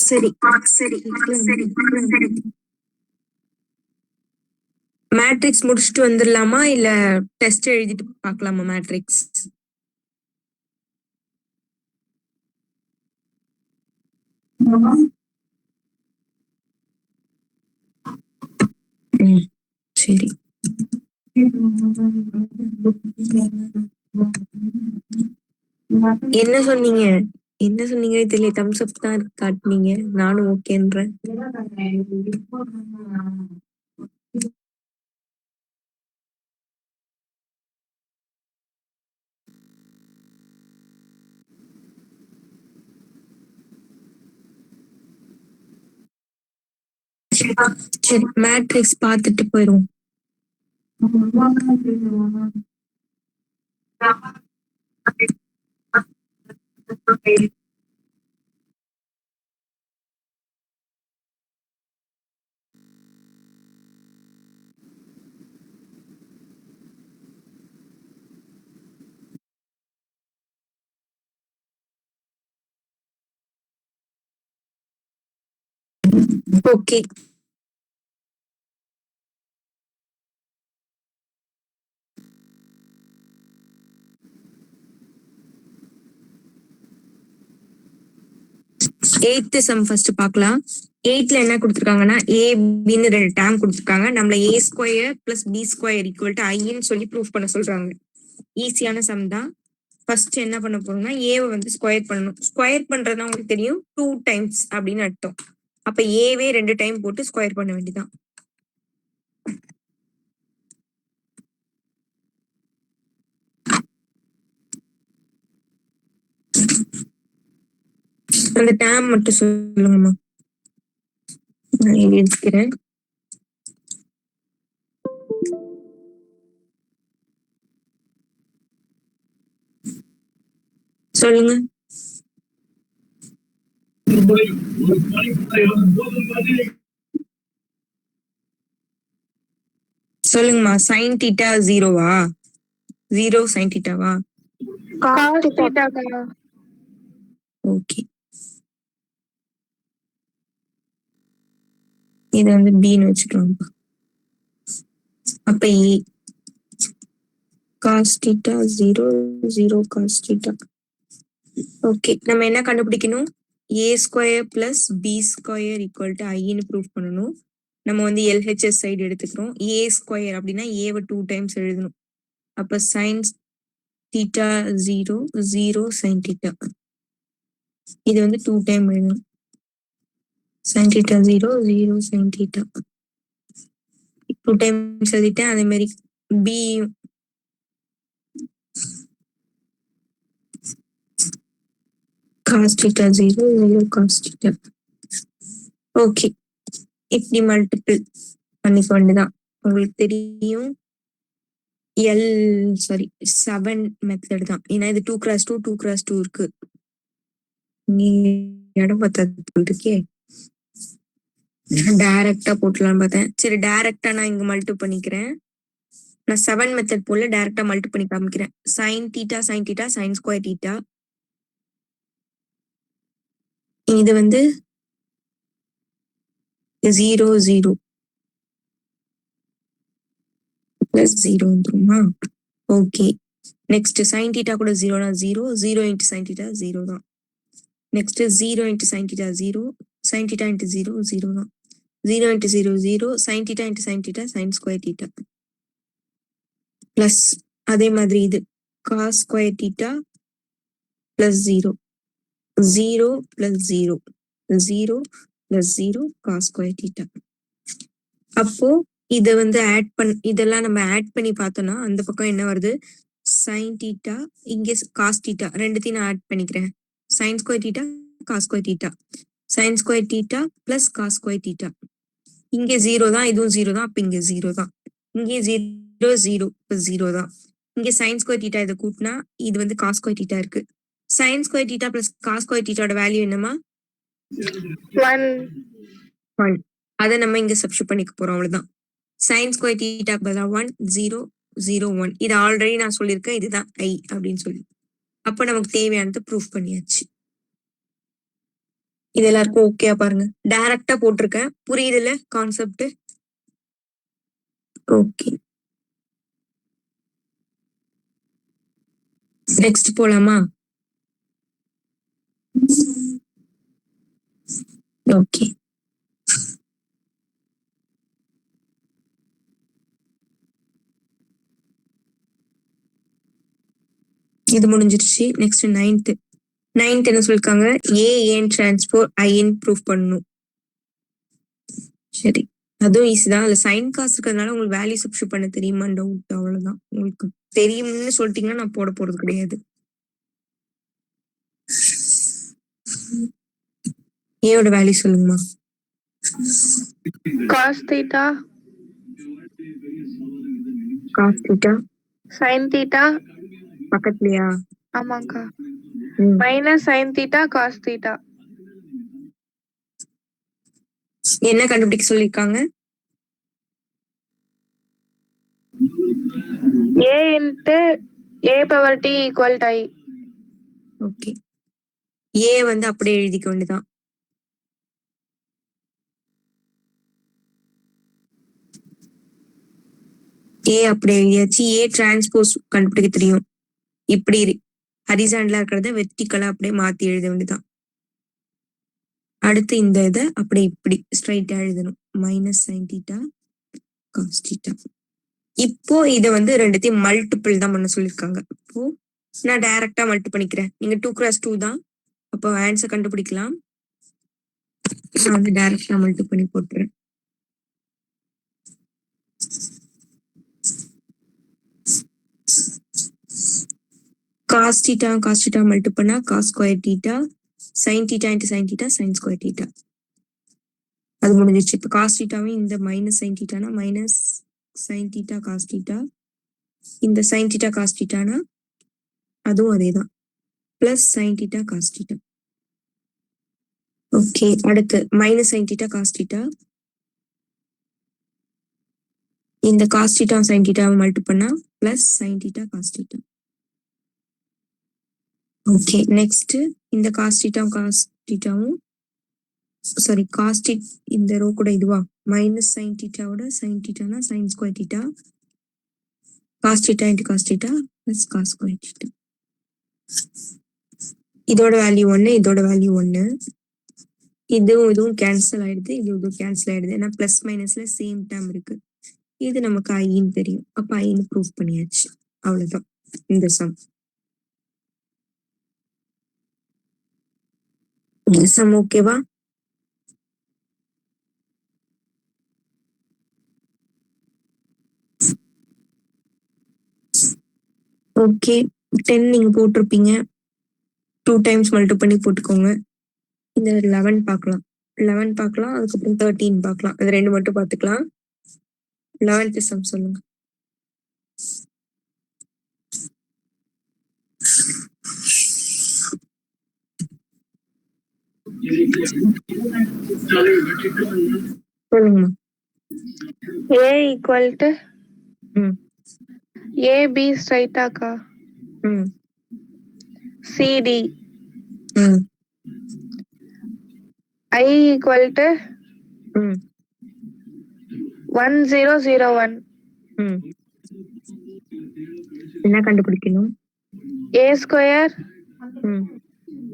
சரி மேட்ரிக்ஸ் முடிச்சுட்டு வந்துடலாமா இல்ல டெஸ்ட் எழுதிட்டு பார்க்கலாமா மேட்ரிக்ஸ்? சரி என்ன சொன்னீங்க தெரியல, தம்ஸ் அப் தான் காட்டுனீங்க, நானும் ஓகேன்றேன். சரி மேட்ரிக்ஸ் பார்த்துட்டு போயிரும். ஓகே எய்த் சம் ஃபர்ஸ்ட் பார்க்கலாம். 8ல என்ன கொடுத்துருக்காங்கன்னா ஏ பின்னு 2 டேர்ம் கொடுத்துருக்காங்க. நம்மள A square plus B square equal to ஐன்னு சொல்லி ப்ரூவ் பண்ண சொல்றாங்க. ஈஸியான சம் தான். ஃபர்ஸ்ட் என்ன பண்ண போறோம்னா ஏவை வந்து ஸ்கொயர் பண்ணணும். ஸ்கொயர் பண்றதுனா உங்களுக்கு தெரியும் 2 டைம்ஸ் அப்படின்னு அர்த்தம். அப்ப ஏவே 2 டைம் போட்டு ஸ்கொயர் பண்ண வேண்டியதான். அந்த டேம் மட்டும் சொல்லுங்கம்மா, நான் எழுதிக்கிறேன். சொல்லுங்க. சொல்லுங்கம்மா. சைன் தீட்டா 0வா? 0 சைன் தீட்டாவா? ஓகே, இத வந்து பின்னு வச்சுக்கலாம். அப்ப A cos theta 0 0 cos theta. Okay, நம்ம என்ன கண்டுபிடிக்கணும்? a square plus B square equal to ஐன்னு ப்ரூவ் பண்ணணும். நம்ம வந்து LHS சைடு எடுத்துக்கிறோம். a ஸ்கொயர் அப்படின்னா ஏவை 2 டைம்ஸ் எழுதணும். அப்ப sin theta 0 0 sin theta, இது வந்து 2 டைம் எழுதணும். sin theta 0 0 sin theta 2 times எழுதிட்டேன். அதே மாதிரி b cos theta 0 0 cos theta. Okay, இப்படி மல்டிபிள் பண்ணிக்க வேண்டியதான். உங்களுக்கு தெரியும் L7 மெத்தட் தான். ஏன்னா இது 2x2 2x2 இருக்கு. நீ இடம் பார்த்தா இருக்கே, டைரக்டா போட்டலாம்னு பார்த்தேன். சரி டைரக்டா நான் இங்க மல்டிபிள் பண்ணிக்கிறேன். நான் 7 மெத்தட் போல டைரக்டா மல்டிபிள் பண்ணி காமிக்கிறேன். sin theta sin square theta, இது வந்து 0 0 பிளஸ் 0 வந்துருமா? ஓகே, நெக்ஸ்ட் sin theta கூட 0னா 0 0 இன்ட்டு sin theta 0 தான். Next 0 into sin theta 0 sin theta into 0 0 தான். 0 into 0 0 sin theta into sin theta sin square theta plus அதே மாதிரி இது cos square theta plus 0 0 plus 0 0 plus 0 cos square theta. அப்போ இதை வந்து இதெல்லாம் நம்ம ஆட் பண்ணி பார்த்தோம்னா அந்த பக்கம் என்ன வருது, சைன் தீட்டா, இங்கே காஸ் தீட்டா, ரெண்டுத்தையும் நான் ஆட் பண்ணிக்கிறேன். Sine square theta cos square theta, sine square theta plus cos square theta. இங்கே 0 தான், இதுவும் 0 தான், அப்ப இங்க 0 தான். இங்கே 0 0 0 தான். இங்க சைன் ஸ்கொயர் தீட்டா இதை கூட்டினா இது வந்து காஸ் ஸ்கொயர் தீட்டா இருக்கு. Sine square theta plus cos square தீட்டாவோட வேல்யூ என்னமா? 1. அதை நம்ம இங்க சப்ஸ்டிட்யூட் பண்ணிக்க போறோம், அவ்வளவுதான். சைன் ஸ்கொயர் தீட்டா பதிலா 1 0 0 1. இது ஆல்ரெடி நான் சொல்லியிருக்கேன், இதுதான் ஐ அப்படின்னு சொல்லி. அப்ப நமக்கு தேவையானது ப்ரூஃப் பண்ணியாச்சு. இது எல்லாருக்கும் ஓகே பாருங்க, டைரக்டா போட்டிருக்கேன், புரியுதுல கான்செப்ட்? ஓகே, நெக்ஸ்ட் போலாமா? ஓகே, இது முடிஞ்சிருச்சு. நெக்ஸ்ட் 9th என்ன சொல்லிருக்காங்க, ஏன் டிரான்ஸ்போர் ஐன்னு ப்ரூஃப் பண்ணணும். சரி, அதுவும் ஈஸி தான். அதுல சைன் காசு இருக்கிறதுனால உங்களுக்கு வேல்யூ சப்ஸ்டிட்யூட் பண்ண தெரியுமான்னு டவுட், அவ்வளவுதான். உங்களுக்கு தெரியும்னு சொல்லிட்டீங்கன்னா நான் போட போறது கிடையாது. ஏயோட வேல்யூ சொல்லுங்கம்மா. cos theta cos theta sin theta பக்கத்துலயா? ஆமாங்கா minus sin theta cos theta. என்ன கண்டுபிடிக்க சொல்லிருக்காங்க? a into a power t equal to I. Okay, A வந்து அப்படியே எழுதிக்க வேண்டியதான். ஏ அப்படியே எழுதியாச்சு. ஏ டிரான்ஸ்போஸ் கண்டுபிடிக்க தெரியும். இப்படி ஹரிசாண்டலா இருக்கிறத வெர்டிகலா அப்படியே மாத்தி எழுத வேண்டியதான். அடுத்து இந்த இதை அப்படியே இப்படி ஸ்ட்ரைட்டா எழுதணும், minus sine theta cos theta. இப்போ இதை வந்து ரெண்டுத்தையும் மல்டிபிள் தான் பண்ண சொல்லியிருக்காங்க. இப்போ நான் டைரக்டா மல்டி பண்ணிக்கிறேன். நீங்க 2x2 தான், அப்போ ஆன்சர் கண்டுபிடிக்கலாம். நான் வந்து டைரக்டா மல்டி பண்ணி போட்டுறேன். காஸ் தீட்டா மல்டி பண்ணா cos square theta, sine theta into sine theta sine square theta. அது முடிஞ்சிச்சு. இப்போ காஸ் தீட்டாவையும் இந்த மைனஸ் சைன் தீட்டானா minus sine theta cos theta, இந்த சைன் தீட்டா காஸ் தீட்டானா அதுவும் அதே தான், plus sine theta cos theta. Okay, அடுத்து minus sine theta cos theta, இந்த காஸ் தீட்டா சைன் தீட்டாவை மல்டி பண்ணா plus sine theta cos theta. Okay, next இந்த காஸ் தீட்டாவும் சாரி காஸ் தீட்டா இந்த ரோ கூட இதுவா, மைனஸ் சைன் தீட்டாவோட சைன் தீட்டானா sine square theta, cos theta into cos theta plus cos square theta. இதோட value 1, இதோட வேல்யூ 1. இதுவும் கேன்சல் ஆயிடுது, இதுவும் கேன்சல் ஆயிடுது. ஏன்னா பிளஸ் மைனஸ்ல சேம் டேர்ம் இருக்கு. இது நமக்கு ஐன்னு தெரியும், அப்ப ஐன்னு ப்ரூஃப் பண்ணியாச்சு. அவ்வளவுதான் இந்த சம். இந்த சம் ஓகேவா? ஓகே, 10 நீங்க போட்டிருப்பீங்க, 2 டைம்ஸ் மல்டி பண்ணி போட்டுக்கோங்க. இந்த 11 பார்க்கலாம், 11 பார்க்கலாம், அதுக்கப்புறம் 13 பார்க்கலாம். அது ரெண்டு மட்டும் பார்த்துக்கலாம். 11th சம் சொல்லுங்க. சொல்லுங்கம்மா. a equal to a b straight ஆக்கா, cd I equal to 1001. என்ன கண்டுபிடிக்கணும்? a square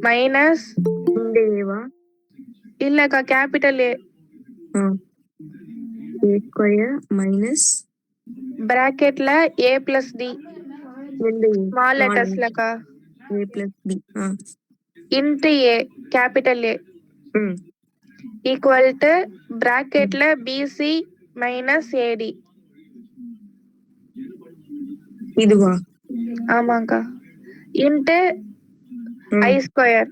மைனஸ் இந்த ஏவா இல்லக்கா capital A a square minus பிராக்கெட்ல a plus d ஸ்மால் லெட்டர்ஸ்லக்கா a plus b into A capital A ம் ஈக்குவல் டு பிராக்கெட்ல BC minus AD. இதுவா ஆமாக்கா. இன்ட் ம் ஐ ஸ்கொயர்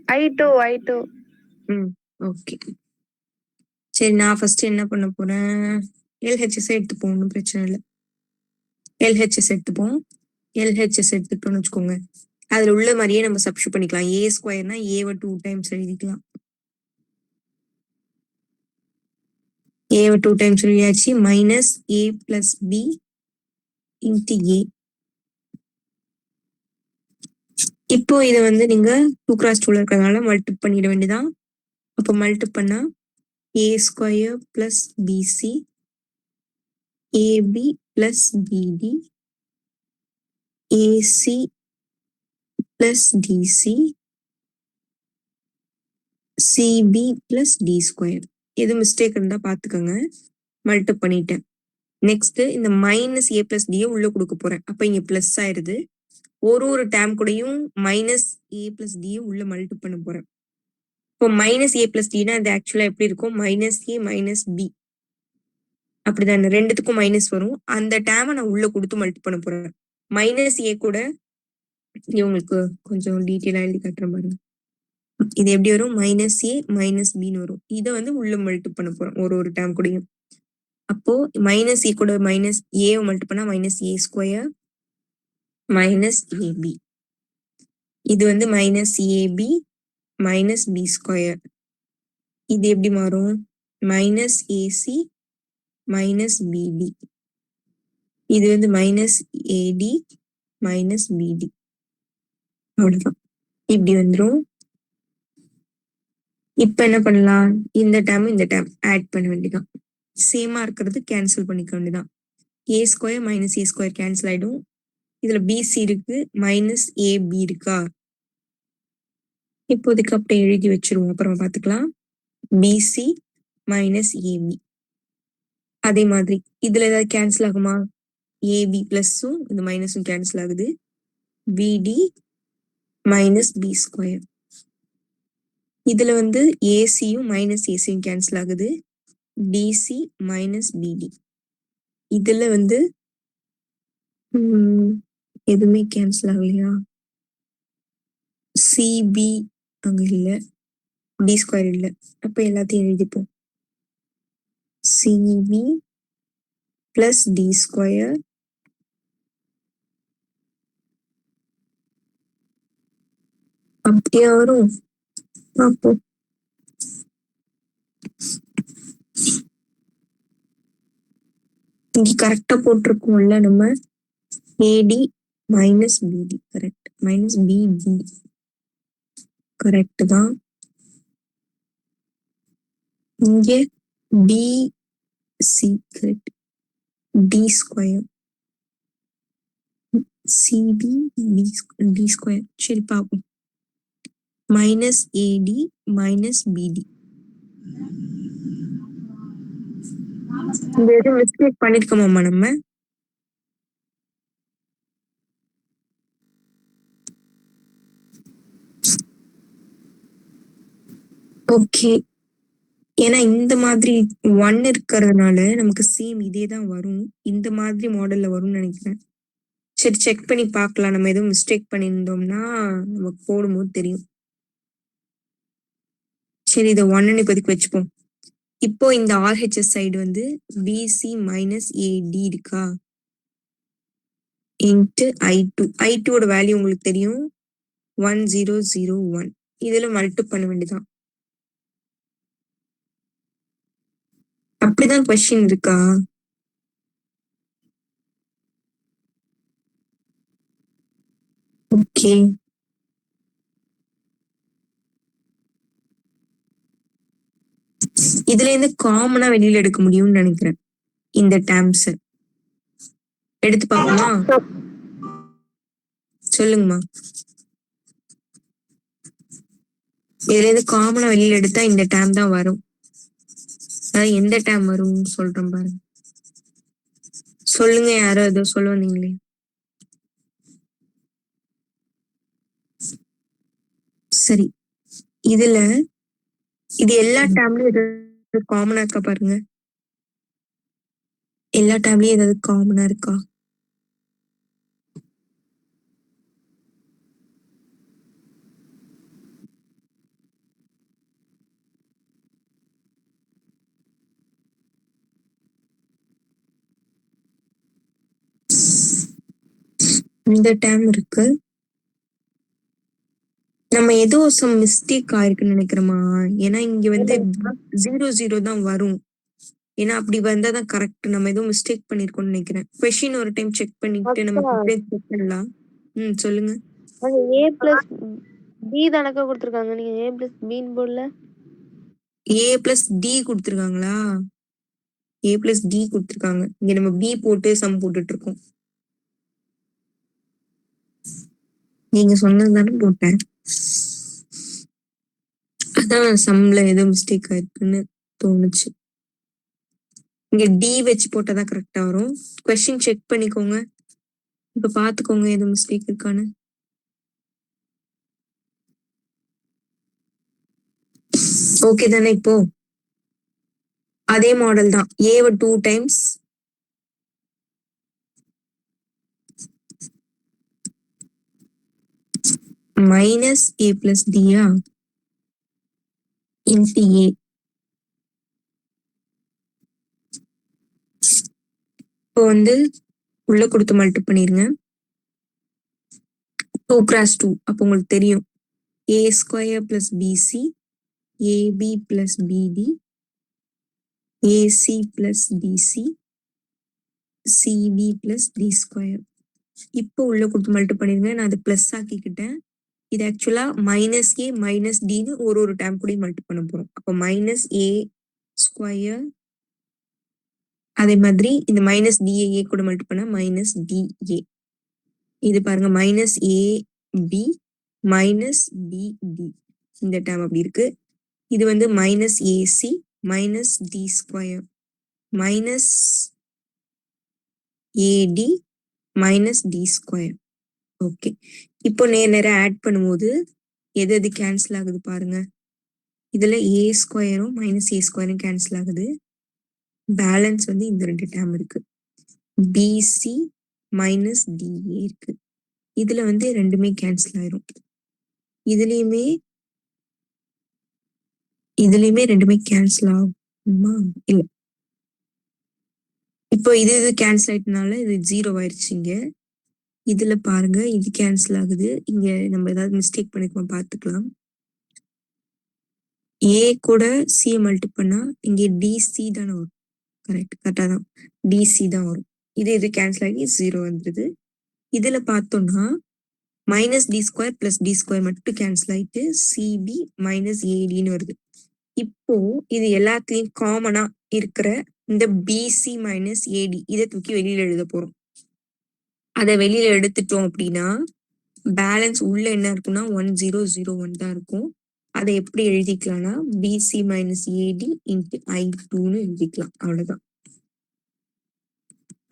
I2 ம் ஓகே சரி நான் ஃபர்ஸ்ட் என்ன பண்ண போறேன் எல்ஹெச்எஸ் எடுத்துப்போம் ஒன்றும் பிரச்சனை இல்லை எல்ஹெச்எஸ் எடுத்துப்போம் எல்ஹெச்எஸ் எடுத்துட்டோம்னு வச்சுக்கோங்க அதுல உள்ள மாதிரியே நம்ம சப்ஸ்டியூட் பண்ணிக்கலாம் ஏ ஸ்கொயர்னா ஏவை 2 டைம்ஸ் எழுதிக்கலாம் ஏவை 2 டைம்ஸ் எழுதியாச்சு மைனஸ் ஏ பிளஸ் பி இன்ட்டு ஏ. இப்போ இதை வந்து நீங்க 2 cross 2 இருக்கிறதுனால மல்டிப் பண்ணிட வேண்டியதான். அப்போ மல்டிப் பண்ணா A square plus BC AB plus BD AC plus DC CB plus D square. எது மிஸ்டேக் இருந்தா பாத்துக்கோங்க. மல்டிப் பண்ணிட்டேன். நெக்ஸ்ட் இந்த மைனஸ் ஏ பிளஸ் டியை உள்ள கொடுக்க போறேன். அப்ப இங்க பிளஸ் ஆயிருது. ஒரு டேம் கூடயும் மைனஸ் ஏ பிளஸ் டியை உள்ள மல்டிப் பண்ண போறேன். இப்போ மைனஸ் ஏ பிளஸ் டினா அது ஆக்சுவலா எப்படி இருக்கும் மைனஸ் ஏ மைனஸ் பி அப்படிதான் ரெண்டுத்துக்கும் மைனஸ் வரும். அந்த டேமை நான் உள்ள கொடுத்து மல்டிப் பண்ண போறேன். மைனஸ் ஏ கூட இவங்களுக்கு கொஞ்சம் டீட்டெயிலா எழுதி காட்டுற பாருங்க. இது எப்படி வரும் மைனஸ் ஏ மைனஸ் பின்னு வரும். இதை வந்து உள்ள மல்டிப் பண்ண போறோம் ஒரு டேம் கூடயும். அப்போ மைனஸ் ஏ கூட மைனஸ் ஏ மல்டிப் பண்ணா minus A square minus AB. இது வந்து minus AB minus B square. இது எப்படி மாறும் மைனஸ் ஏசி மைனஸ் பிடி. இது வந்து மைனஸ் ஏடி மைனஸ் பிடி. அவ்வளவுதான் இப்படி வந்துடும். இப்ப என்ன பண்ணலாம் இந்த டேம் ஆட் பண்ண வேண்டியதான். சேமா இருக்கிறது கேன்சல் பண்ணிக்க வேண்டியதான். ஏ square minus A square cancel ஆயிடும். இதுல பிசி இருக்கு மைனஸ் ஏபி இருக்கா இப்போதைக்கு அப்படியே எழுதி வச்சிருவோம் அப்புறம் பாத்துக்கலாம். BC minus AB. அதே மாதிரி இதுல ஏதாவது கேன்சல் ஆகுமா ஏபி பிளஸும் இந்த மைனஸும் கேன்சல் ஆகுது. பிடி மைனஸ் பி ஸ்கொயர். இதுல வந்து ஏசியும் மைனஸ் ஏசியும் கேன்சல் ஆகுது. DC minus BD. இதுல வந்து எதுவுமே கேன்சல் ஆகலையா சிபி அங்க இல்ல டி ஸ்கொயர் இல்ல. அப்ப எல்லாத்தையும் எழுதிப்போம். சிபி பிளஸ் டி ஸ்கொயர் அப்படியே வரும். அப்போ இங்க கரெக்டா போட்டிருக்கோம்ல நம்ம AD minus BD correct minus BD correct தான். இங்க BC correct D square CB D square. சரி பார்ப்போம். மைனஸ் ஏடி மைனஸ் பிடி. இந்த எதுவும் மிஸ்டேக் பண்ணிருக்கோமாமா நம்ம ஓகே. ஏன்னா இந்த மாதிரி 1 இருக்கிறதுனால நமக்கு சேம் இதே தான் வரும். இந்த மாதிரி மாடல்ல வரும்னு நினைக்கிறேன். சரி செக் பண்ணி பார்க்கலாம். நம்ம எதுவும் மிஸ்டேக் பண்ணியிருந்தோம்னா நமக்கு போடும்போது தெரியும். சரி இதை 1ன்னு இப்போதைக்கு வச்சுப்போம். இப்போ இந்த ஆர்ஹெச்எஸ் சைடு வந்து பிசி மைனஸ் ஏடி இருக்கா இன்ட்டு I2 வேல்யூ உங்களுக்கு தெரியும் 1001. இதுல மல்டிப் பண்ண வேண்டியதான். அப்படிதான் கொஸ்டின் இருக்கா ஓகே. இதுல இருந்து காமனா வெளியில எடுக்க முடியும்னு நினைக்கிறேன். இந்த டேர்ம்ஸ் எடுத்து பார்ப்போமா சொல்லுங்கம்மா. இதுல இருந்து காமனா வெளியில எடுத்தா இந்த டேர்ம் தான் வரும். அதாவது எந்த டேர்ம் வரும்னு சொல்றேன் பாருங்க. சொல்லுங்க யாரோ ஏதோ சொல்ல வந்தீங்களே சரி, இதுல இது எல்லா டேர்ம்லயும் ஏதாவது காமனா இருக்கா பாருங்க. எல்லா டேர்ம்லயும் ஏதாவது காமனா இருக்கா? இந்த டேர்ம் இருக்கு. நம்ம ஏதோ சம் மிஸ்டேக் ஆயிருக்குன்னு நினைக்கிறோமா? ஏன்னா இங்க வந்து 0 தான் வரும். ஏன்னா அப்படி வந்தாதான் கரெக்ட். நம்ம ஏதோ மிஸ்டேக் பண்ணிருக்கோம்னு நினைக்கிறேன். கொஸ்டின் ஒரு டைம் செக் பண்ணிட்டு நம்ம செக் பண்ணலாம். சொல்லுங்க. அது A plus B தானக்கா கொடுத்துருக்காங்க. நீங்க A plus B ன்னு போடல. A plus D கொடுத்துருக்காங்களா? A plus D கொடுத்துருக்காங்க. இங்க நம்ம B போட்டு சம் போட்டுட்டு இருக்கோம். நீங்க சொன்னது தானே போட்டேன். அதான் சம்ல ஏதோ மிஸ்டேக் ஆயிருக்குன்னு தோணுச்சு. இங்க D வச்சு போட்டாதான் கரெக்டா வரும். கொஸ்டின் செக் பண்ணிக்கோங்க. இப்ப பாத்துக்கோங்க ஏதோ மிஸ்டேக் இருக்கான்னு. ஓகே தானே? இப்போ அதே மாடல் தான். ஏவை 2 டைம்ஸ் மைனஸ் A plus D-யா இன்ட்டு A. இப்போ வந்து உள்ள கொடுத்து மல்டி பண்ணிருங்க. 2 cross 2. அப்போ உங்களுக்கு தெரியும் A square plus BC, AB plus BD, AC plus DC, CB plus D square. இப்போ உள்ள கொடுத்து மல்டி பண்ணிருங்க. நான் அதை பிளஸ் ஆக்கிக்கிட்டேன். இது ஆக்சுவலா மைனஸ் ஏ மைனஸ் டின்னு ஒரு டேம் கூட மல்டி பண்ண போறோம். அப்போ மைனஸ் ஏ ஸ்கொயர், அதே மாதிரி இந்த மைனஸ் டிஏ கூட மல்டி பண்ண மைனஸ் டிஏ. இது பாருங்க minus A B minus DD. இந்த டேம் அப்படி இருக்கு. இது வந்து minus AC minus D square minus AD minus D square. Okay, இப்போ நேர ஆட் பண்ணும்போது எது எது கேன்சல் ஆகுது பாருங்க. இதுல ஏ ஸ்கொயரும் மைனஸ் ஏ ஸ்கொயரும் கேன்சல் ஆகுது. பேலன்ஸ் வந்து இந்த 2 டேர்ம் இருக்கு. பிசி மைனஸ் டிஏ இருக்கு. இதுல வந்து ரெண்டுமே கேன்சல் ஆயிரும். இதுலயுமே ரெண்டுமே கேன்சல் ஆகுமா? இல்ல. இப்போ இது கேன்சல் ஆயிட்டனால இது 0 ஆயிடுச்சு. இங்க இதுல பாருங்க இது கேன்சல் ஆகுது. இங்க நம்ம ஏதாவது மிஸ்டேக் பண்ணிருக்கோம் பார்த்துக்கலாம். ஏ கூட சி மல்டி பண்ணா இங்க டிசி தானே வரும். கரெக்டா தான் டிசி தான் வரும். இது கேன்சல் ஆகி 0 வந்துருது. இதுல பார்த்தோம்னா minus D square plus D square மட்டும் கேன்சல் ஆயிட்டு சிபி மைனஸ் ஏடின்னு வருது. இப்போ இது எல்லாத்துலயும் காமனா இருக்கிற இந்த பிசி மைனஸ் ஏடி இதை தூக்கி வெளியில எழுத போறோம். அதை வெளியில எடுத்துட்டோம் அப்படின்னா பேலன்ஸ் உள்ள என்ன இருக்குன்னா 1001 தான் இருக்கும். அதை எப்படி எழுதிக்கலாம்னா பிசி மைனஸ் ஏடி இன்ட்டு I2ன்னு எழுதிக்கலாம்.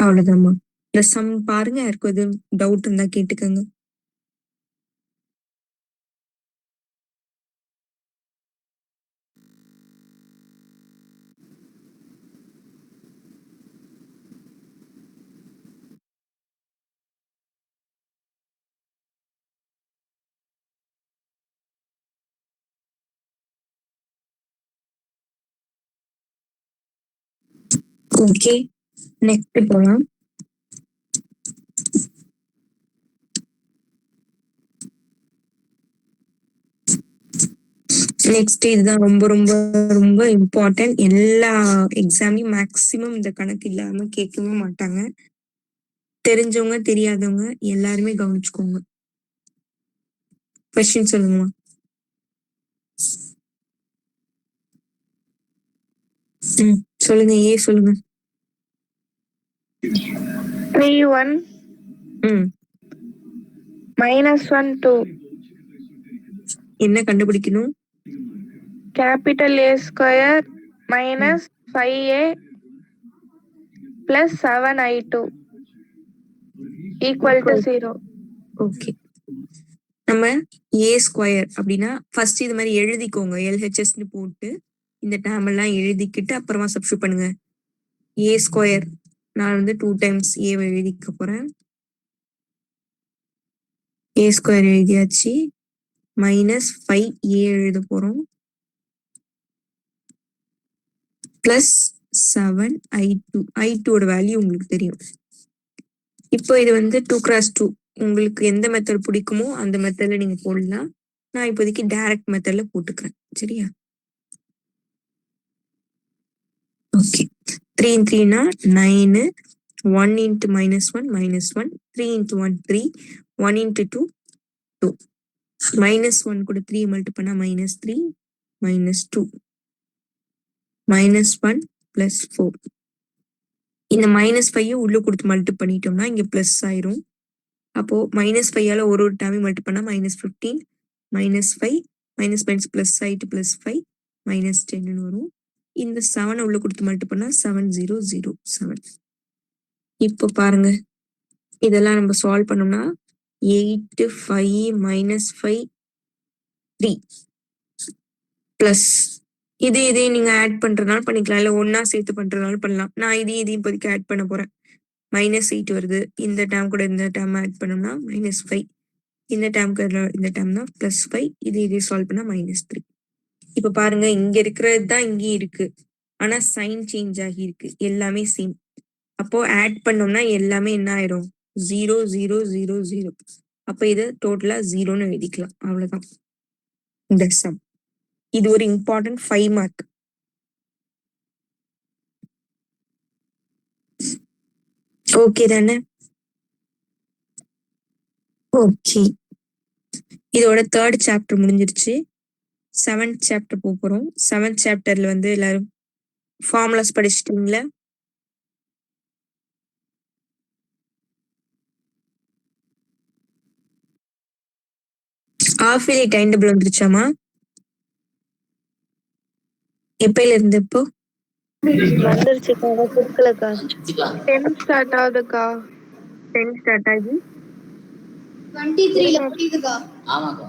அவ்வளவுதாம்மா. இந்த சம் பாருங்க, யாருக்கும் எதுவும் டவுட் இருந்தா கேட்டுக்கங்க. ஓகே, நெக்ஸ்ட் போலாம். நெக்ஸ்ட் இதுதான் ரொம்ப ரொம்ப ரொம்ப இம்பார்ட்டன்ட். எல்லா எக்ஸாம்லயும் மேக்சிமம் இந்த கணக்கு இல்லாம கேட்கவே மாட்டாங்க. தெரிஞ்சவங்க தெரியாதவங்க எல்லாருமே கவனிச்சுக்கோங்க. கொஸ்டின் சொல்லுங்கம்மா. சொல்லுங்க. ஏ சொல்லுங்க. 3 1 -1 2. என்ன கண்டுபிடிக்கணும்? Capital A square minus 5A plus 7I2 equal to 0. Okay, நம்ம ஏ ஸ்கொயர் அப்படின்னா ஃபர்ஸ்ட் இது மாதிரி எழுதிக்கோங்க. எல்ஹெச்எஸ்ன்னு போட்டு இந்த டேர்ம் எல்லாம் எழுதிக்கிட்டு அப்புறமா சப்ஸ்டியூட் பண்ணுங்க. ஏ ஸ்கொயர் நான் வந்து 2 டைம்ஸ் ஏவை எழுதிக்க போறேன். ஏ ஸ்கொயர் எழுதியாச்சு. மைனஸ் 5 ஏ எழுத போறோம். பிளஸ் 7 I2 வேல்யூ உங்களுக்கு தெரியும். இப்போ இது வந்து 2x2 உங்களுக்கு எந்த மெத்தட் பிடிக்குமோ அந்த மெத்தட்ல நீங்க போடலாம். நான் இப்போதைக்கு டைரக்ட் மெத்தட்ல போட்டுக்கிறேன். சரியா? ஓகே. 3 3 னா 9. 1 into -1 -1. 3 into 1 3. 1 into 2 2. -1 கூட 3 மல்டி பண்ணா -3 -2 -1 plus 4. இந்த -5 உள்ள கொடுத்து மல்டி பண்ணிட்டோம்னா இங்க பிளஸ் ஆயிரும். அப்போ -5ஆல ஒரு டேர்ம் மல்டி பண்ணா -15 -5 -5 பிளஸ் ஆயிட்டு +5 -10 வரும். இந்த 7 உள்ள கொடுத்து மல்டி பண்ணா 7007. இப்போ பாருங்க இதெல்லாம் நம்ம சால்வ் பண்ணோம்னா 8 5 -5 3 பிளஸ் இதே நீங்க ஆட் பண்றதுனால பண்ணிக்கலாம், இல்ல ஒன்னா சேர்த்து பண்றதுனால பண்ணலாம். நான் இதையும் இப்போதைக்கு ஆட் பண்ண போறேன். -8 வருது. இந்த டேர்ம் கூட இந்த டேர்ம் ஆட் பண்ணோம்னா -5. இந்த டேர்ம்க்கு இந்த டேர்ம்னா +5. இதே சால்வ் பண்ணா -3. இப்ப பாருங்க இங்க இருக்கிறது தான் இங்கேயும் இருக்கு. ஆனா சைன் சேஞ்ச் ஆகி இருக்கு. எல்லாமே சேம். அப்போ ஆட் பண்ணோம்னா எல்லாமே என்ன ஆயிரும்? 0 0 0 0. அப்ப இது டோட்டலா 0ன்னு எழுதிக்கலாம். அவ்வளவுதான் இந்த சம். இது ஒரு இம்பார்ட்டன்ட் 5 மார்க். ஓகே தானே? ஓகே. இதோட 3rd சாப்டர் முடிஞ்சிருச்சு. 7th சாப்டர் போறோம். 7th சாப்டர்ல வந்து எல்லாரும் ஃபார்முலாஸ் படிச்சிட்டீங்களா? ஆஃப் இயர்லி டைம் டேபிள் வந்துருச்சாமா? எப்பையில இருந்து இப்போ? வந்துருச்சுக்கா, அதை கொடுக்கலக்கா. 10 ஸ்டார்ட் ஆகுதுக்கா. 10 ஸ்டார்ட் ஆகி 23ல முடியுதுக்கா. ஆமாக்கா.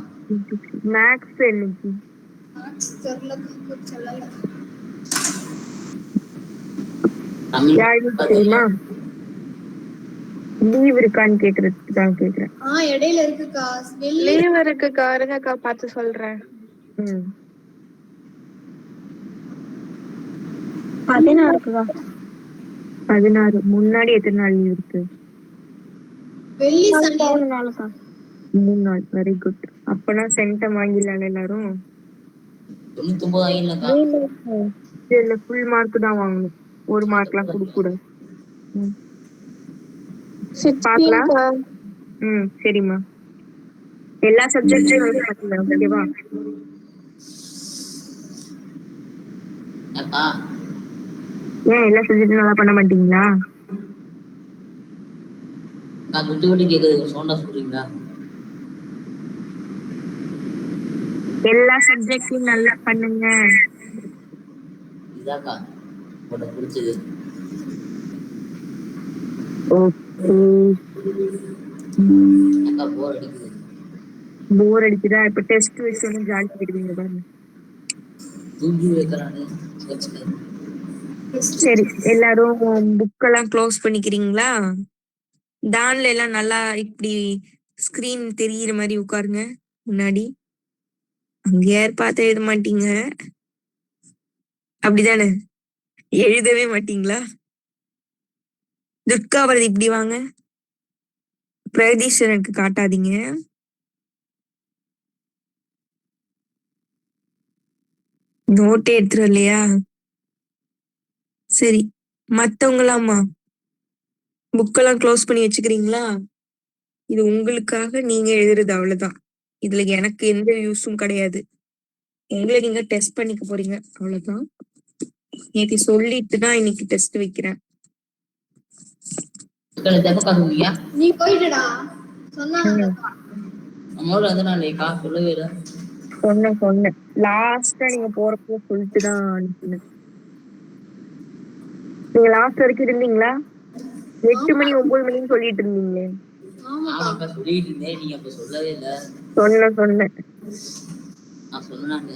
மேக்ஸ் என்னைக்கு? தெரியலக்கா, சொல்லல. யாருக்கு தெரியுமா? லீவ் இருக்கான்னு கேக்குறதுக்கு தான் கேக்குறேன். இடையில இருக்குக்கா. லீவ் இருக்குக்கா, இருங்கக்கா பார்த்து சொல்றேன். 16க்குக்கா. 16. முன்னாடி எத்தனை நாள் லீவ் இருக்கு? வெள்ளி சனி 3 நாளுக்கா. 3 நாள். Very good. அப்பனா சென்டம் வாங்கிடலாம் எல்லாரும். 99 ஆயிடலக்கா. இதுல ஃபுல் மார்க் தான் வாங்கணும். ஒரு மார்க்லாம் கொடுக்க கூடாது. பார்க்கலாம். சரிம்மா. எல்லா சப்ஜெக்ட்லயும் வந்து பாத்தீங்க ஓகேவா? அக்கா ஏன் எல்லா சப்ஜெக்டும் நல்லா பண்ண மாட்டீங்களா? நான் விட்டு விட்டு கேக்குது, சவுண்டா சொல்றீங்களா? எல்லா சப்ஜெக்ட்லயும் நல்லா பண்ணுங்க. இதாக்கா உனக்கு பிடிச்சது. அக்கா போர் அடிக்குது. போர் அடிக்குதா? இப்ப டெஸ்ட் வச்சு ஜாலி பண்ணிடுவீங்க பாருங்க. தூங்கி வைக்கிறானு. சரி, எல்லாரும் புக்கெல்லாம் க்ளோஸ் பண்ணிக்கிறீங்களா? டான்ல எல்லாம் நல்லா இப்படி ஸ்கிரீன் தெரியிற மாதிரி உட்காருங்க முன்னாடி. அங்க யார் பார்த்து எழுத மாட்டீங்க அப்படிதானே? எழுதவே மாட்டீங்களா? துர்காவரதி இப்படி வாங்க. பிரகதீஸ்வரனுக்கு காட்டாதீங்க. நோட்டே எடுத்துரு இல்லையா? சரி, மத்தவங்களாமா புக்கெல்லாம் க்ளோஸ் பண்ணி வச்சுக்கிறீங்களா? இது உங்களுக்காக நீங்க எழுதுறது, அவ்வளவுதான். இதுல எனக்கு எந்த யூஸும் கிடையாது. உங்களை நீங்க டெஸ்ட் பண்ணிக்க போறீங்க, அவ்வளவுதான். நேற்று சொல்லிட்டு தான் இன்னைக்கு டெஸ்ட் வைக்கிறேன். நீ போயிட்டுடா சொன்னாங்க. நம்மளோட வந்து நான் சொல்லவே இல்லை. சொன்னேன் லாஸ்டா நீங்க போறப்போ சொல்லிட்டு தான் அனுப்பினேன். நீங்க லாஸ்ட் வரைக்கும் இருந்தீங்களா? 8 மணி 9 மணின்னு சொல்லிட்டு இருந்தீங்களே. ஆமாக்கா சொல்லிட்டு இருந்தேன், நீங்க அப்ப சொல்லவே இல்ல. சொன்னேன். நான் சொன்னாங்க.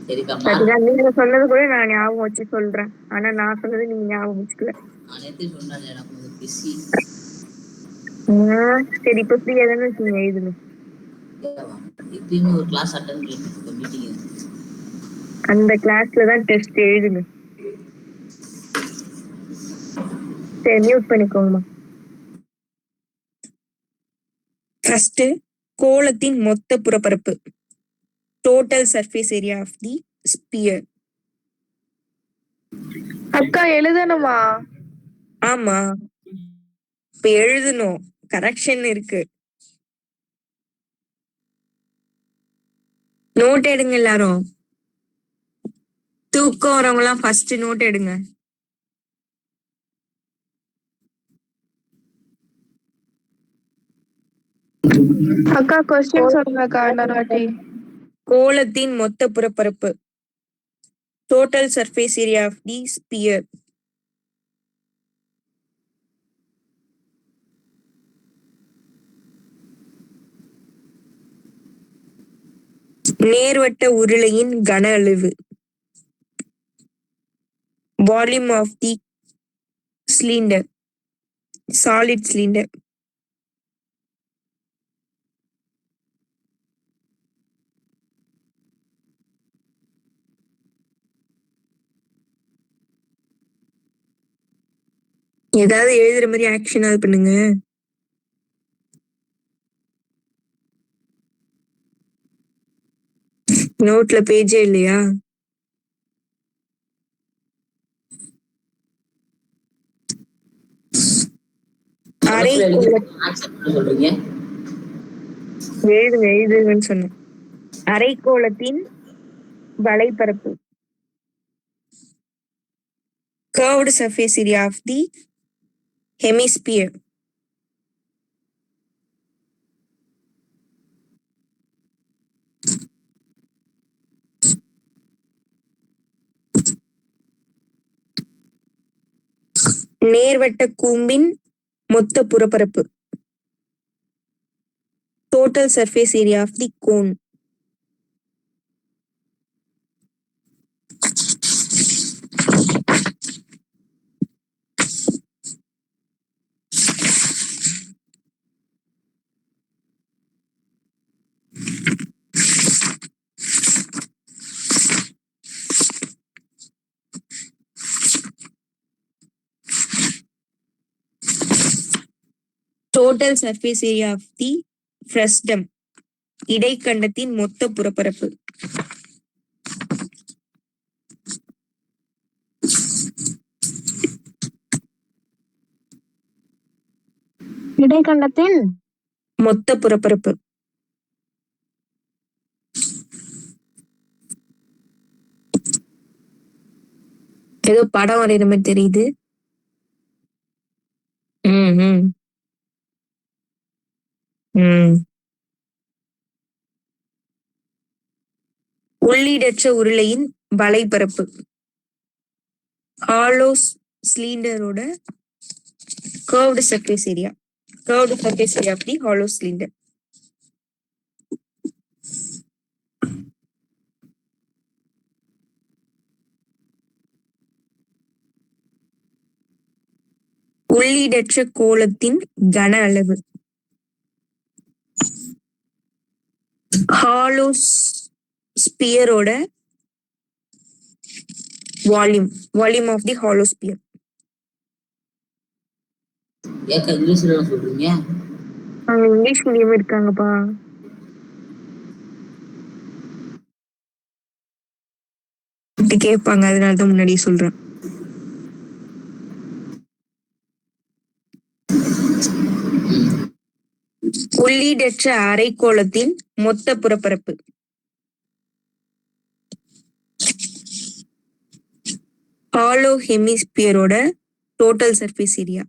சரிக்கா, அதுதான் நீங்க சொன்னது கூட நான் ஞாபகம் வச்சு சொல்றேன். ஆனா நான் சொன்னது நீங்க ஞாபகம் வச்சுக்கல. அனைத்து சொன்னாங்க, எனக்கு கொஞ்சம் பிஸி. சரி, இப்ப ஃப்ரீயா தானே இருக்கீங்க, எழுதுங்க. இப்பயுமே ஒரு கிளாஸ் அட்டன் பண்ணிட்டு மீட்டிங். அந்த கிளாஸ்ல தான் டெஸ்ட் எழுதுங்க. சரி, மியூட் பண்ணிக்கோங்கம்மா. ஃபர்ஸ்ட், கோளத்தின் மொத்த புறப்பரப்பு, total surface area of the sphere. அக்கா எழுதணுமா? ஆமா, இப்ப எழுதணும், கரெக்ஷன் இருக்கு. நோட் எடுங்க எல்லாரும். தூக்கம் வரவங்க எல்லாம் ஃபர்ஸ்ட் நோட் எடுங்க. அக்கா கொஸ்டின் சொல்லுங்கக்கா இன்னொரு வாட்டி. கோளத்தின் மொத்த புறப்பரப்பு, total surface area of the sphere. நேர்வட்ட உருளையின் கன அளவு, volume of the cylinder, solid cylinder. ஏதாவது எழுதுற மாதிரி ஆக்ஷனாவது பண்ணுங்க. நோட்ல பேஜே இல்லையா? சொல்றீங்க, எழுதுங்கன்னு சொன்னேன். அரைக்கோளத்தின் வலைப்பரப்பு, curved surface area of the hemisphere. நேர்வட்ட கூம்பின் மொத்த புறப்பரப்பு, total surface area of the cone. Total surface area of the frustum, இடைக்கண்டத்தின் மொத்த புறப்பரப்பு. இடைக்கண்டத்தின் மொத்த புறப்பரப்பு. ஏதோ படம் வரைகிற மாதிரி தெரியுது. உள்ளீடற்ற உருளையின் வலைப்பரப்பு, ஹாலோ சிலிண்டரோட curved surface area of the hollow cylinder. உள்ளீடற்ற கோளத்தின் கன அளவு, ஹாலோ ஸ்பியரோட volume of the hollow sphere. ஏக்கா இங்கிலீஷ்ல சொல்றீங்க? அவங்க இங்கிலீஷ் மீடியம் இருக்காங்கப்பா. கேட்பாங்க, அதனாலதான் முன்னாடி சொல்றேன். உள்ளீடற்ற அரைக்கோளத்தின் மொத்த புறப்பரப்பு, ஹாலோ ஹெமிஸ்பியரோட டோட்டல் சர்ஃபேஸ் ஏரியா.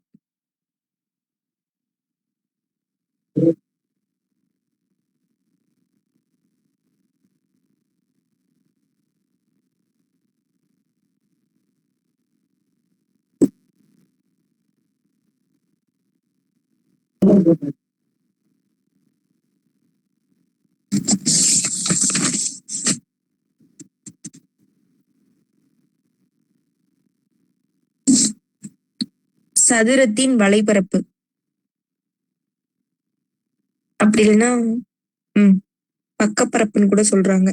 சதுரத்தின் வலைபரப்பு. அப்படி இல்லைன்னா பக்கப்பரப்புன்னு கூட சொல்றாங்க.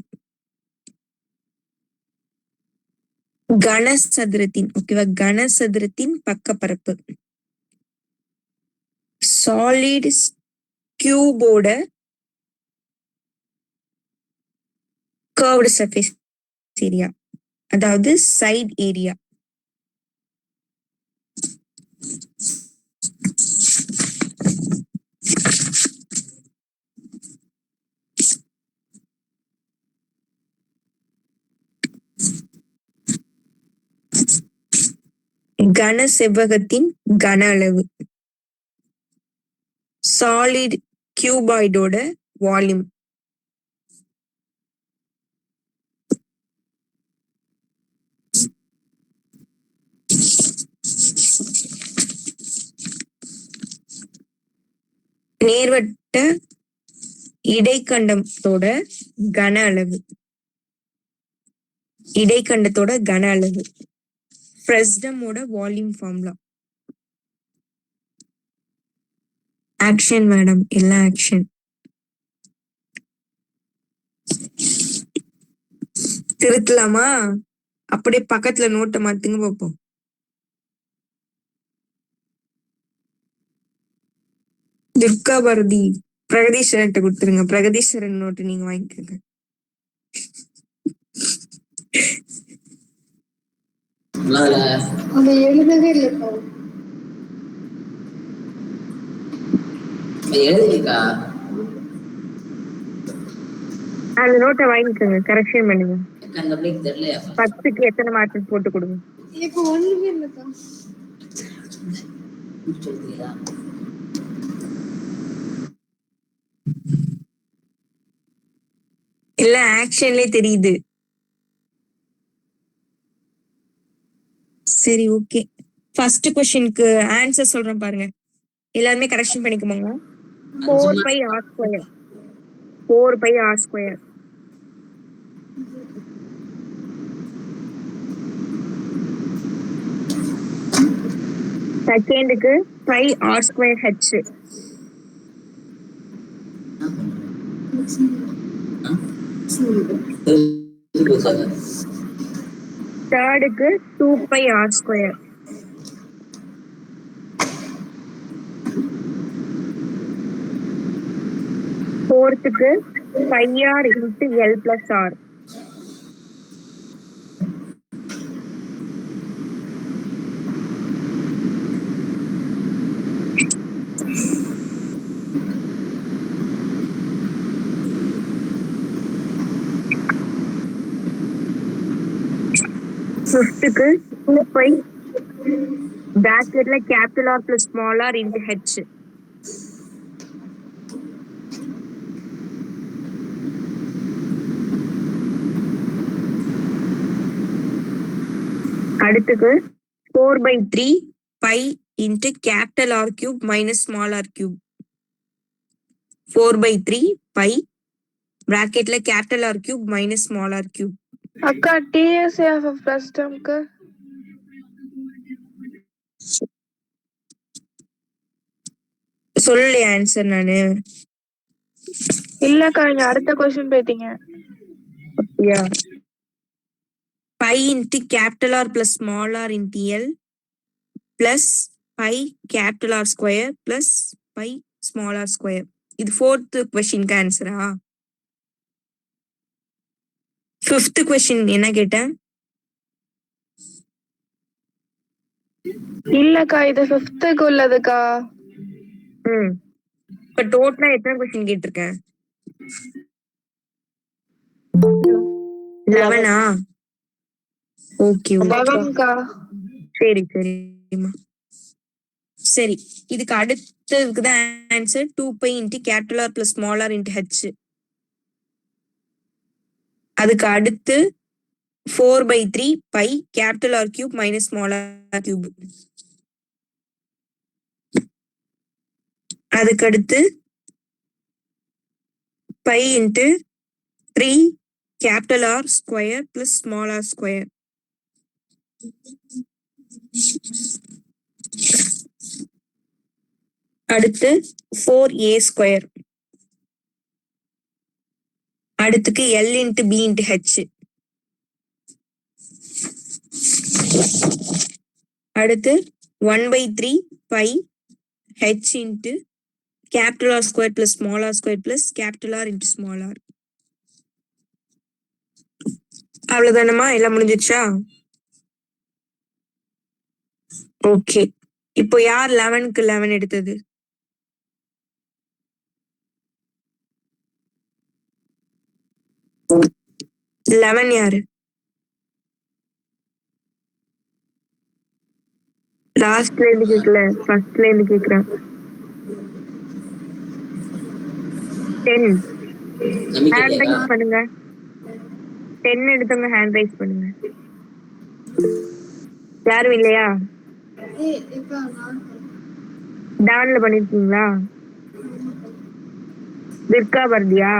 கனசதுரத்தின் ஓகேவா, கனசதுரத்தின் பக்கப்பரப்பு. சாலிட் கியூபோட கர்வ்டு சர்ஃபேஸ் ஏரியா, அதாவது சைட் ஏரியா. கன செவ்வகத்தின் கன அளவு. Solid கியூபாய்டோட volume. நேர்வட்ட இடைக்கண்டத்தோட கன அளவு. இடைக்கண்டத்தோட கன அளவு. ஃப்ரெஸ்டமோட வால்யூம் ஃபார்முலா. ஆக்ஷன் மேடம், எல்லாம் ஆக்ஷன். திருத்தலாமா? அப்படியே பக்கத்துல நோட்டை மாத்துங்க பார்ப்போம். துர்கா பாரதி பிரகதீஸ்வரன் கொடுத்துருங்க. பிரகதீஸ்வரன் நோட்டு நீங்க வாங்கிக்கோங்க. அதை எழுதவே இல்லைக்கா. எழுதிக்கா, அந்த நோட்டை வாங்கிக்கோங்க, கரெக்ஷன் பண்ணுங்க. அந்த பிள்ளைக்கு தெரியலையா? 10க்கு எத்தனை மார்க் போட்டு கொடுங்க. இப்போ ஒண்ணுமே இல்லைக்கா. சொல்றீங்களா? இல்ல ஆக்ஷன்லயே தெரியுது. சரி ஓகே, ஃபர்ஸ்ட் क्वेश्चनக்கு ஆன்சர் சொல்றேன் பாருங்க. எல்லாருமே கரெக்ஷன் பண்ணிக்கோங்க. 4πr². 4πr². செகண்டுக்கு πr²h. தேர்டுக்கு 2πr². ஃபோர்த்துக்கு πr × l+r. ஃபிஃப்த்துக்கு 2π பிராக்கெட்ல capital R plus small R into H. அடுத்துக்கு 4/3 π into capital R cube minus small R cube. 4/3 π பிராக்கெட்ல capital R cube minus small R cube. அக்கா TSF ஃபர்ஸ்ட் டேர்ம்க்கு சொல்லலையா ஆன்சர் நானு? இல்லக்கா, நீங்க அடுத்த क्वेश्चन போயிட்டீங்க. அப்படியா? π into capital R plus small R into L plus π capital R square plus π small R square. இது ஃபோர்த் क्वेश्चनக்கு ஆன்சரா? ஃபிஃப்த் क्वेश्चन என்ன கேட்டேன்? இல்லக்கா, இது 5th உள்ளதுக்கா. இப்ப டோட்டலா எத்தனை क्वेश्चन கேட்டிருக்கேன்? 11ஆ? ஓகே ஓகே, 11க்கா. சரி சரிம்மா. சரி, இதுக்கு அடுத்ததுக்கு தான் answer 2π into capital R plus small R into H. அதுக்கு அடுத்து 4/3 π capital R cube minus small R cube. அதுக்கு அடுத்து π into 3 capital R square plus small R square. அடுத்து 4a ஸ்கொயர், அடுத்துக்கு L into B into H, அடுத்து 1/3 pi H into capital R square plus small R square plus capital R into small R. அவ்வளவுதானமா? எல்லாம் முடிஞ்சிருச்சா? Okay. இப்போ யார் 11க்கு 11 எடுத்தது? Eleven யாரு? லாஸ்ட்ல இருந்து கேட்கல, ஃபர்ஸ்ட்ல இருந்து கேக்குறேன். 10 ஹேண்ட் ரைஸ் பண்ணுங்க. 10 எடுத்தவங்க ஹேண்ட் ரைஸ் பண்ணுங்க. யாரும் இல்லையா? டான்ல பண்ணிருக்கீங்களா? விர்கா வர்தியா?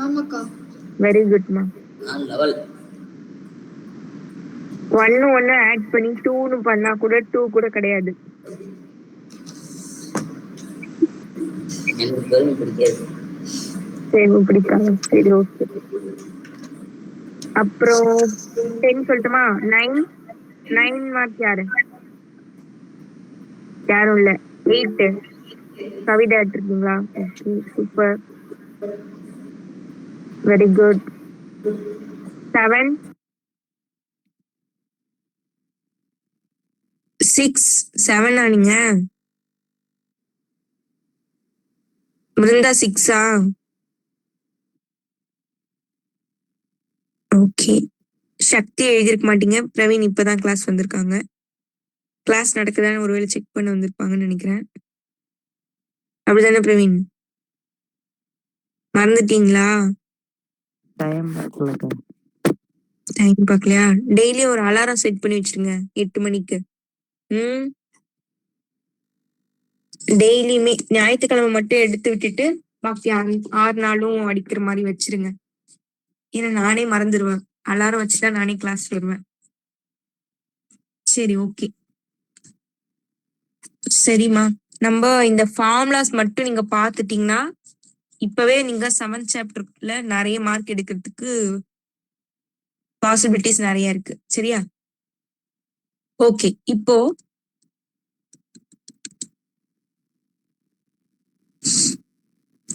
ஆமாக்கா. வெரி குட்மா. லெவல் 1 ஆட் பண்ணி 2ன்னு பண்ணா கூட 2 கூட கிடையாது. எனக்கு பெருமை பிடிக்காது. சரி பிடிக்காது. சரி ஓகே. அப்புறம் 10 சொல்லட்டுமா? 9 மார்க் யாரு? யாரும் இல்ல. 8 கவிதா எடுத்துருக்கீங்களா? Okay super, very good. 7 6 7 நீங்க? மிருந்தா 6ஆ? ஓகே. சக்தி எழுதிருக்க மாட்டீங்க. பிரவீன் இப்பதான் கிளாஸ் வந்திருக்காங்க. கிளாஸ் நடக்குதான்னு ஒருவேளை செக் பண்ண வந்திருப்பாங்கன்னு நினைக்கிறேன். அப்படிதானே பிரவீன்? மறந்துட்டீங்களா? டைம் பார்க்கலையா? டெய்லி ஒரு அலாரம் செட் பண்ணி வச்சிருங்க 8 மணிக்கு. டெய்லியுமே ஞாயிற்றுக்கிழமை மட்டும் எடுத்து விட்டுட்டு பாக்கி 6 நாளும் அடிக்கிற மாதிரி வச்சிருங்க. ஏன்னா நானே மறந்துடுவேன். அலாரம் வச்சுட்டா நானே கிளாஸ் வருவேன். சரி ஓகே. சரிம்மா, நம்ம இந்த ஃபார்முலாஸ் மட்டும் நீங்க பாத்துட்டீங்கன்னா இப்பவே நீங்க 7th சாப்டர்ல நிறைய மார்க் எடுக்கிறதுக்கு பாசிபிலிட்டிஸ் நிறைய இருக்கு. சரியா? ஓகே. இப்போ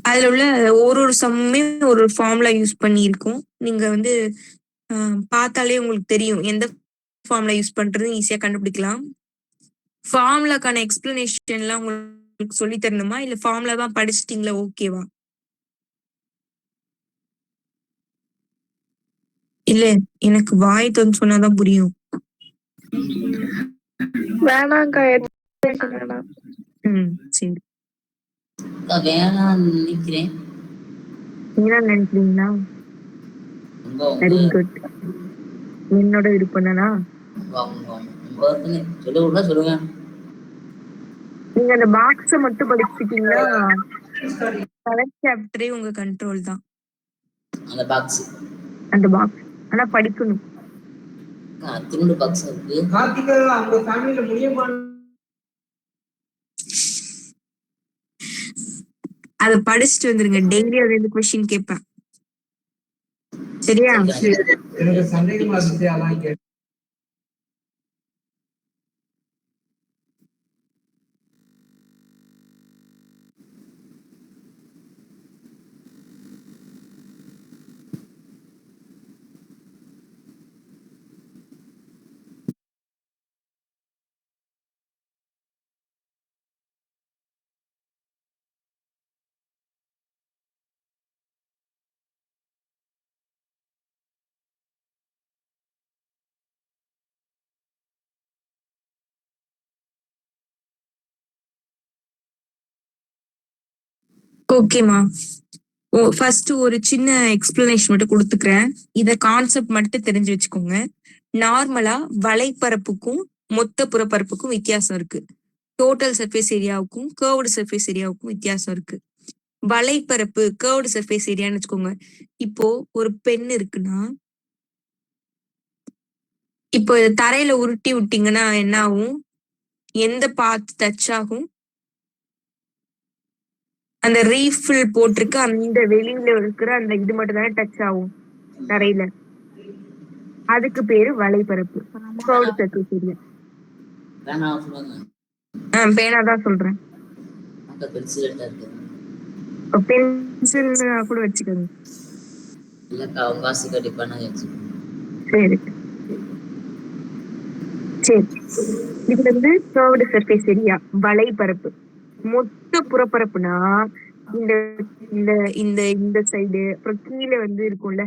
அதுல உள்ள ஒரு சம்மே ஒரு ஃபார்முலா யூஸ் பண்ணி இருக்கும். நீங்க வந்து பார்த்தாலே உங்களுக்கு தெரியும் எந்த ஃபார்முலா யூஸ் பண்றது ஈஸியா கண்டுபிடிக்கலாம். ஃபார்முலாக்கான எக்ஸ்பிளனேஷன்லாம் உங்களுக்கு சொல்லி தரணுமா இல்ல ஃபார்முலா தான் படிச்சிட்டீங்களா? ஓகேவா? இல்ல எனக்கு வாய் தந்து சொன்னாதான் புரியும். வேணாங்க்கா, வேணாம். சரி. வேணாம்னு நினைக்கிறேன். என்ன நினைக்கிறீங்களா? Very good. என்னோட விருப்பம் தானா? சொல்லுங்க. நீங்க அந்த பாக்ஸ மட்டும் படிச்சுட்டீங்கன்னா 7th சாப்டரே உங்க கண்ட்ரோல் தான். அந்த பாக்ஸ் ஆனா படிக்கணும். திரும்ப பாக்ஸ் இருக்கு. அவங்க ஃபேமிலில முடியுமா? அத படிச்சுட்டு வந்துருங்க. டெய்லி ஒரு 2 क्वेश्चन கேட்பேன். சரியா? எனக்கு சந்தேகமா இருந்துச்சு, அதான் கேட்டேன். ஓகேமா. ஃபர்ஸ்ட் ஒரு சின்ன எக்ஸ்பிளனேஷன் மட்டும் கொடுத்துக்கிறேன். இத கான்செப்ட் மட்டும் தெரிஞ்சு வச்சுக்கோங்க. நார்மலா வலைப்பரப்புக்கும் மொத்த புறப்பரப்புக்கும் வித்தியாசம் இருக்கு. டோட்டல் சர்ஃபேஸ் ஏரியாவுக்கும் கர்வ்டு சர்ஃபேஸ் ஏரியாவுக்கும் வித்தியாசம் இருக்கு. வலைப்பரப்பு கர்வ்டு சர்ஃபேஸ் ஏரியான்னு வச்சுக்கோங்க. இப்போ ஒரு பென் இருக்குன்னா, இப்போ தரையில உருட்டி விட்டீங்கன்னா என்ன ஆகும்? எந்த பாத் டச் ஆகும்? அந்த ரீஃபில் போட்டிருக்கு அந்த வெளியில இருக்கிற அந்த இது மட்டும் தானே டச் ஆகும் தரையில. அதுக்கு பேரு வலைப்பரப்பு. Curved surface area. வேணா சொல்லுங்க. பேனா தான் சொல்றேன். அந்த பென்சில் இருக்கு. பென்சில் கூட வச்சுக்கோங்க. இல்லக்கா காசு கட்டி பண்ண வச்சுக்கோங்க. சரி சரி. இது வந்து கர்வ்டு சர்ஃபேஸ் ஏரியா, வலைப்பரப்பு. மொத்த புறப்பரப்புனா இந்த இந்த இந்த இந்த சைடு அப்புறம் கீழே வந்து இருக்கும்ல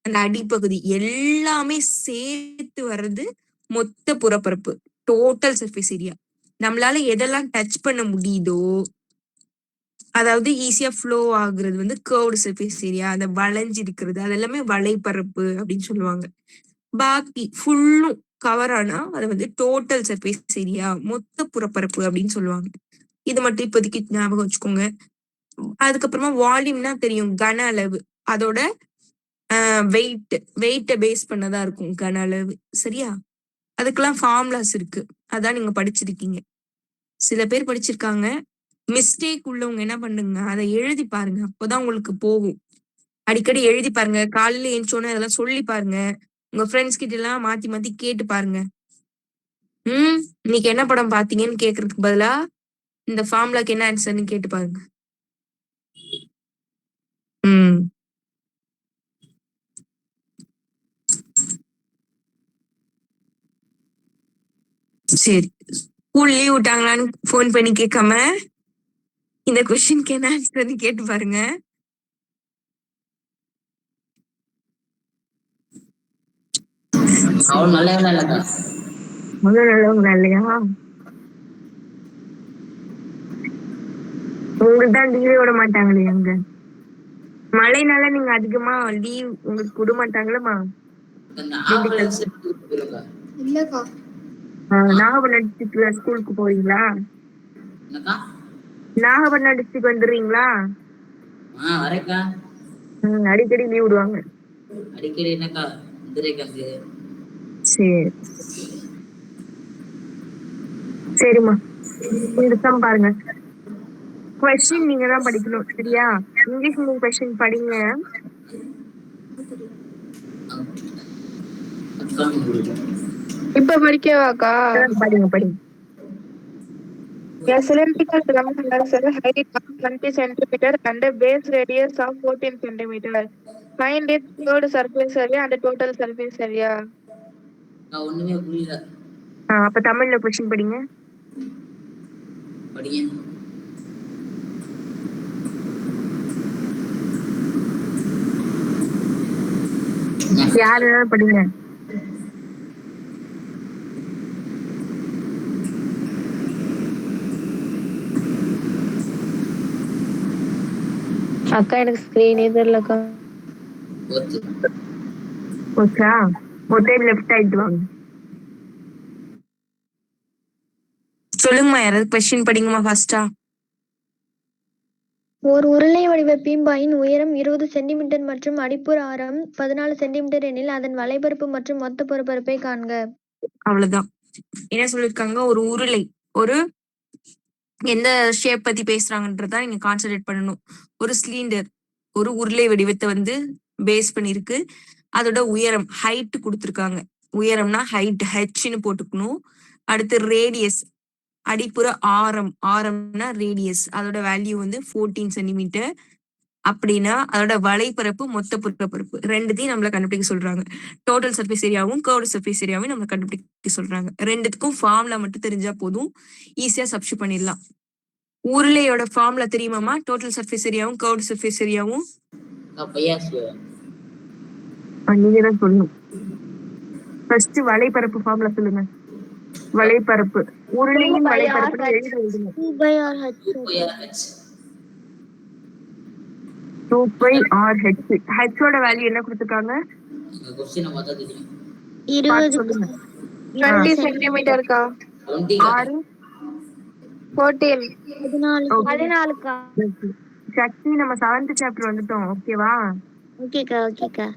அந்த அடிப்பகுதி எல்லாமே சேர்த்து வர்றது மொத்த புறப்பரப்பு, டோட்டல் சர்ஃபேஸ் ஏரியா. நம்மளால எதெல்லாம் டச் பண்ண முடியுதோ, அதாவது ஈஸியா ஃப்ளோ ஆகுறது வந்து கர்வ்டு சர்ஃபேஸ் ஏரியா. அந்த வளைஞ்சு இருக்கிறது அதெல்லாமே வலைப்பரப்பு அப்படின்னு சொல்லுவாங்க. பாக்கி ஃபுல்லும் கவர் ஆனா அது வந்து டோட்டல் சர்ஃபேஸ் ஏரியா, மொத்த புறப்பரப்பு அப்படின்னு சொல்லுவாங்க. இது மட்டும் இப்போதைக்கு ஞாபகம் வச்சுக்கோங்க. அதுக்கப்புறமா வால்யூம்னா தெரியும், கன அளவு. அதோட வெயிட்ட பேஸ் பண்ணதா இருக்கும் கன அளவு. சரியா? அதுக்கெல்லாம் ஃபார்முலாஸ் இருக்கு, அதான் நீங்க படிச்சிருக்கீங்க. சில பேர் படிச்சிருக்காங்க. மிஸ்டேக் உள்ளவங்க என்ன பண்ணுங்க, அதை எழுதி பாருங்க, அப்போதான் உங்களுக்கு போகும். அடிக்கடி எழுதி பாருங்க. காலையில எழுந்தோன்னு அதெல்லாம் சொல்லி பாருங்க. உங்க ஃப்ரெண்ட்ஸ் கிட்ட எல்லாம் மாத்தி மாத்தி கேட்டு பாருங்க. இன்னைக்கு என்ன படம் பாத்தீங்கன்னு கேக்குறதுக்கு பதிலா இந்த ஃபார்முலாக்கு என்ன ஆன்சர்னு கேட்டு பாருங்க. சரி, ஸ்கூல் லீவ் விட்டாங்களான்னு போன் பண்ணி கேட்காம இந்த கொஸ்டினுக்கு என்ன ஆன்சர்னு கேட்டு பாருங்க. அவன் நல்லவனா இல்லக்கா? முதல் நல்லவங்க இல்லையா? உங்களுக்கு தான் லீவே விட மாட்டாங்களே அங்க. மழைனால நீங்க அதிகமா லீவ் உங்களுக்கு விட மாட்டாங்களா? இல்லக்கா. நாகப்பட்டினம் டிஸ்ட்ரிக்ட்ல ஸ்கூலுக்கு போறீங்களா? நாகப்பட்டினம் டிஸ்ட்ரிக்ட் வந்துடுறீங்களா? வரேக்கா. அடிக்கடி லீவ் விடுவாங்க. அடிக்கடி என்னக்கா? சரி சரிம்மா, இந்த சம் பாருங்க. கொஸ்டின் நீங்க தான் படிக்கணும், சரியா? இங்கிலீஷ் மீடியம் கொஸ்டின் படிங்க. இப்ப படிக்கவாக்கா? படிங்க படிங்க. A cylindrical drum has a height of 20 centimeter and a base radius of 14 centimeter. Find its curved surface area and total surface area. ஒண்ணுமே புரியல. அப்ப தமிழ்ல கொஸ்டின் படிங்க. படிங்க. யாரு படிங்க. அக்கா எனக்கு ஸ்கிரீனே தெரியலக்கா. ஓகே, மொத்தம் லெஃப்ட் ஆயிட்டு வாங்க. சொல்லுங்கம்மா, யாராவது கொஸ்டின் படிங்கம்மா ஃபாஸ்டா. ஓர் உருளை வடிவ பீம்பாயின் உயரம் 20 சென்டிமீட்டர் மற்றும் அடிப்புற ஆரம் 14 சென்டிமீட்டர் எனில் அதன் வலைபரப்பு மற்றும் மொத்த புறப்பரப்பை காண்க. அவ்வளவுதான். என்ன சொல்லிருக்காங்க? ஒரு உருளை, ஒரு எந்த ஷேப் பத்தி பேசுறாங்கன்றதா நீங்க கான்சென்ட்ரேட் பண்ணணும். ஒரு சிலிண்டர், ஒரு உருளை வடிவத்தை வந்து பேஸ் பண்ணிருக்கு. அதோட உயரம் ஹைட் கொடுத்துருக்காங்க. உயரம்னா ஹைட் ஹெச்னு போட்டுக்கணும். அடுத்து ரேடியஸ், அடிப்புற ஆரம், ஆரம்னா ரேடியஸ், அதோட வேல்யூ வந்து 14 சென்டிமீட்டர். அப்படின்னா அதோட வலைப்பரப்பு மொத்த புறப்பரப்பு ரெண்டுத்தையும் நம்மள கண்டுபிடிக்க சொல்றாங்க. டோட்டல் சர்ஃபேஸ் ஏரியாவும் கர்வ்டு சர்ஃபேஸ் ஏரியாவும் நம்மள கண்டுபிடிக்க சொல்றாங்க. ரெண்டுத்துக்கும் ஃபார்முலா மட்டும் தெரிஞ்சா போதும், ஈஸியா சப்ஸ்டிட்யூட் பண்ணிடலாம். உருளையோட ஃபார்முலா தெரியுமாமா? டோட்டல் சர்ஃபேஸ் ஏரியாவும் கர்வ்டு சர்ஃபேஸ் ஏரியாவும் நீங்க தான் சொல்லணும். ஃபர்ஸ்ட் வலைப்பரப்பு ஃபார்முலா சொல்லுங்க. வலைப்பரப்பு, உருளையின் வலைப்பரப்பு எழுதி எழுதுங்க. 2πr/h. h ஓட வேல்யூ என்ன கொடுத்திருக்காங்க? 20 சென்டிமீட்டர்க்கா. 14. 14. சக்தி, நம்ம 7th சாப்டர் வந்துட்டோம், ஓகேவா? ஓகேக்கா ஓகேக்கா.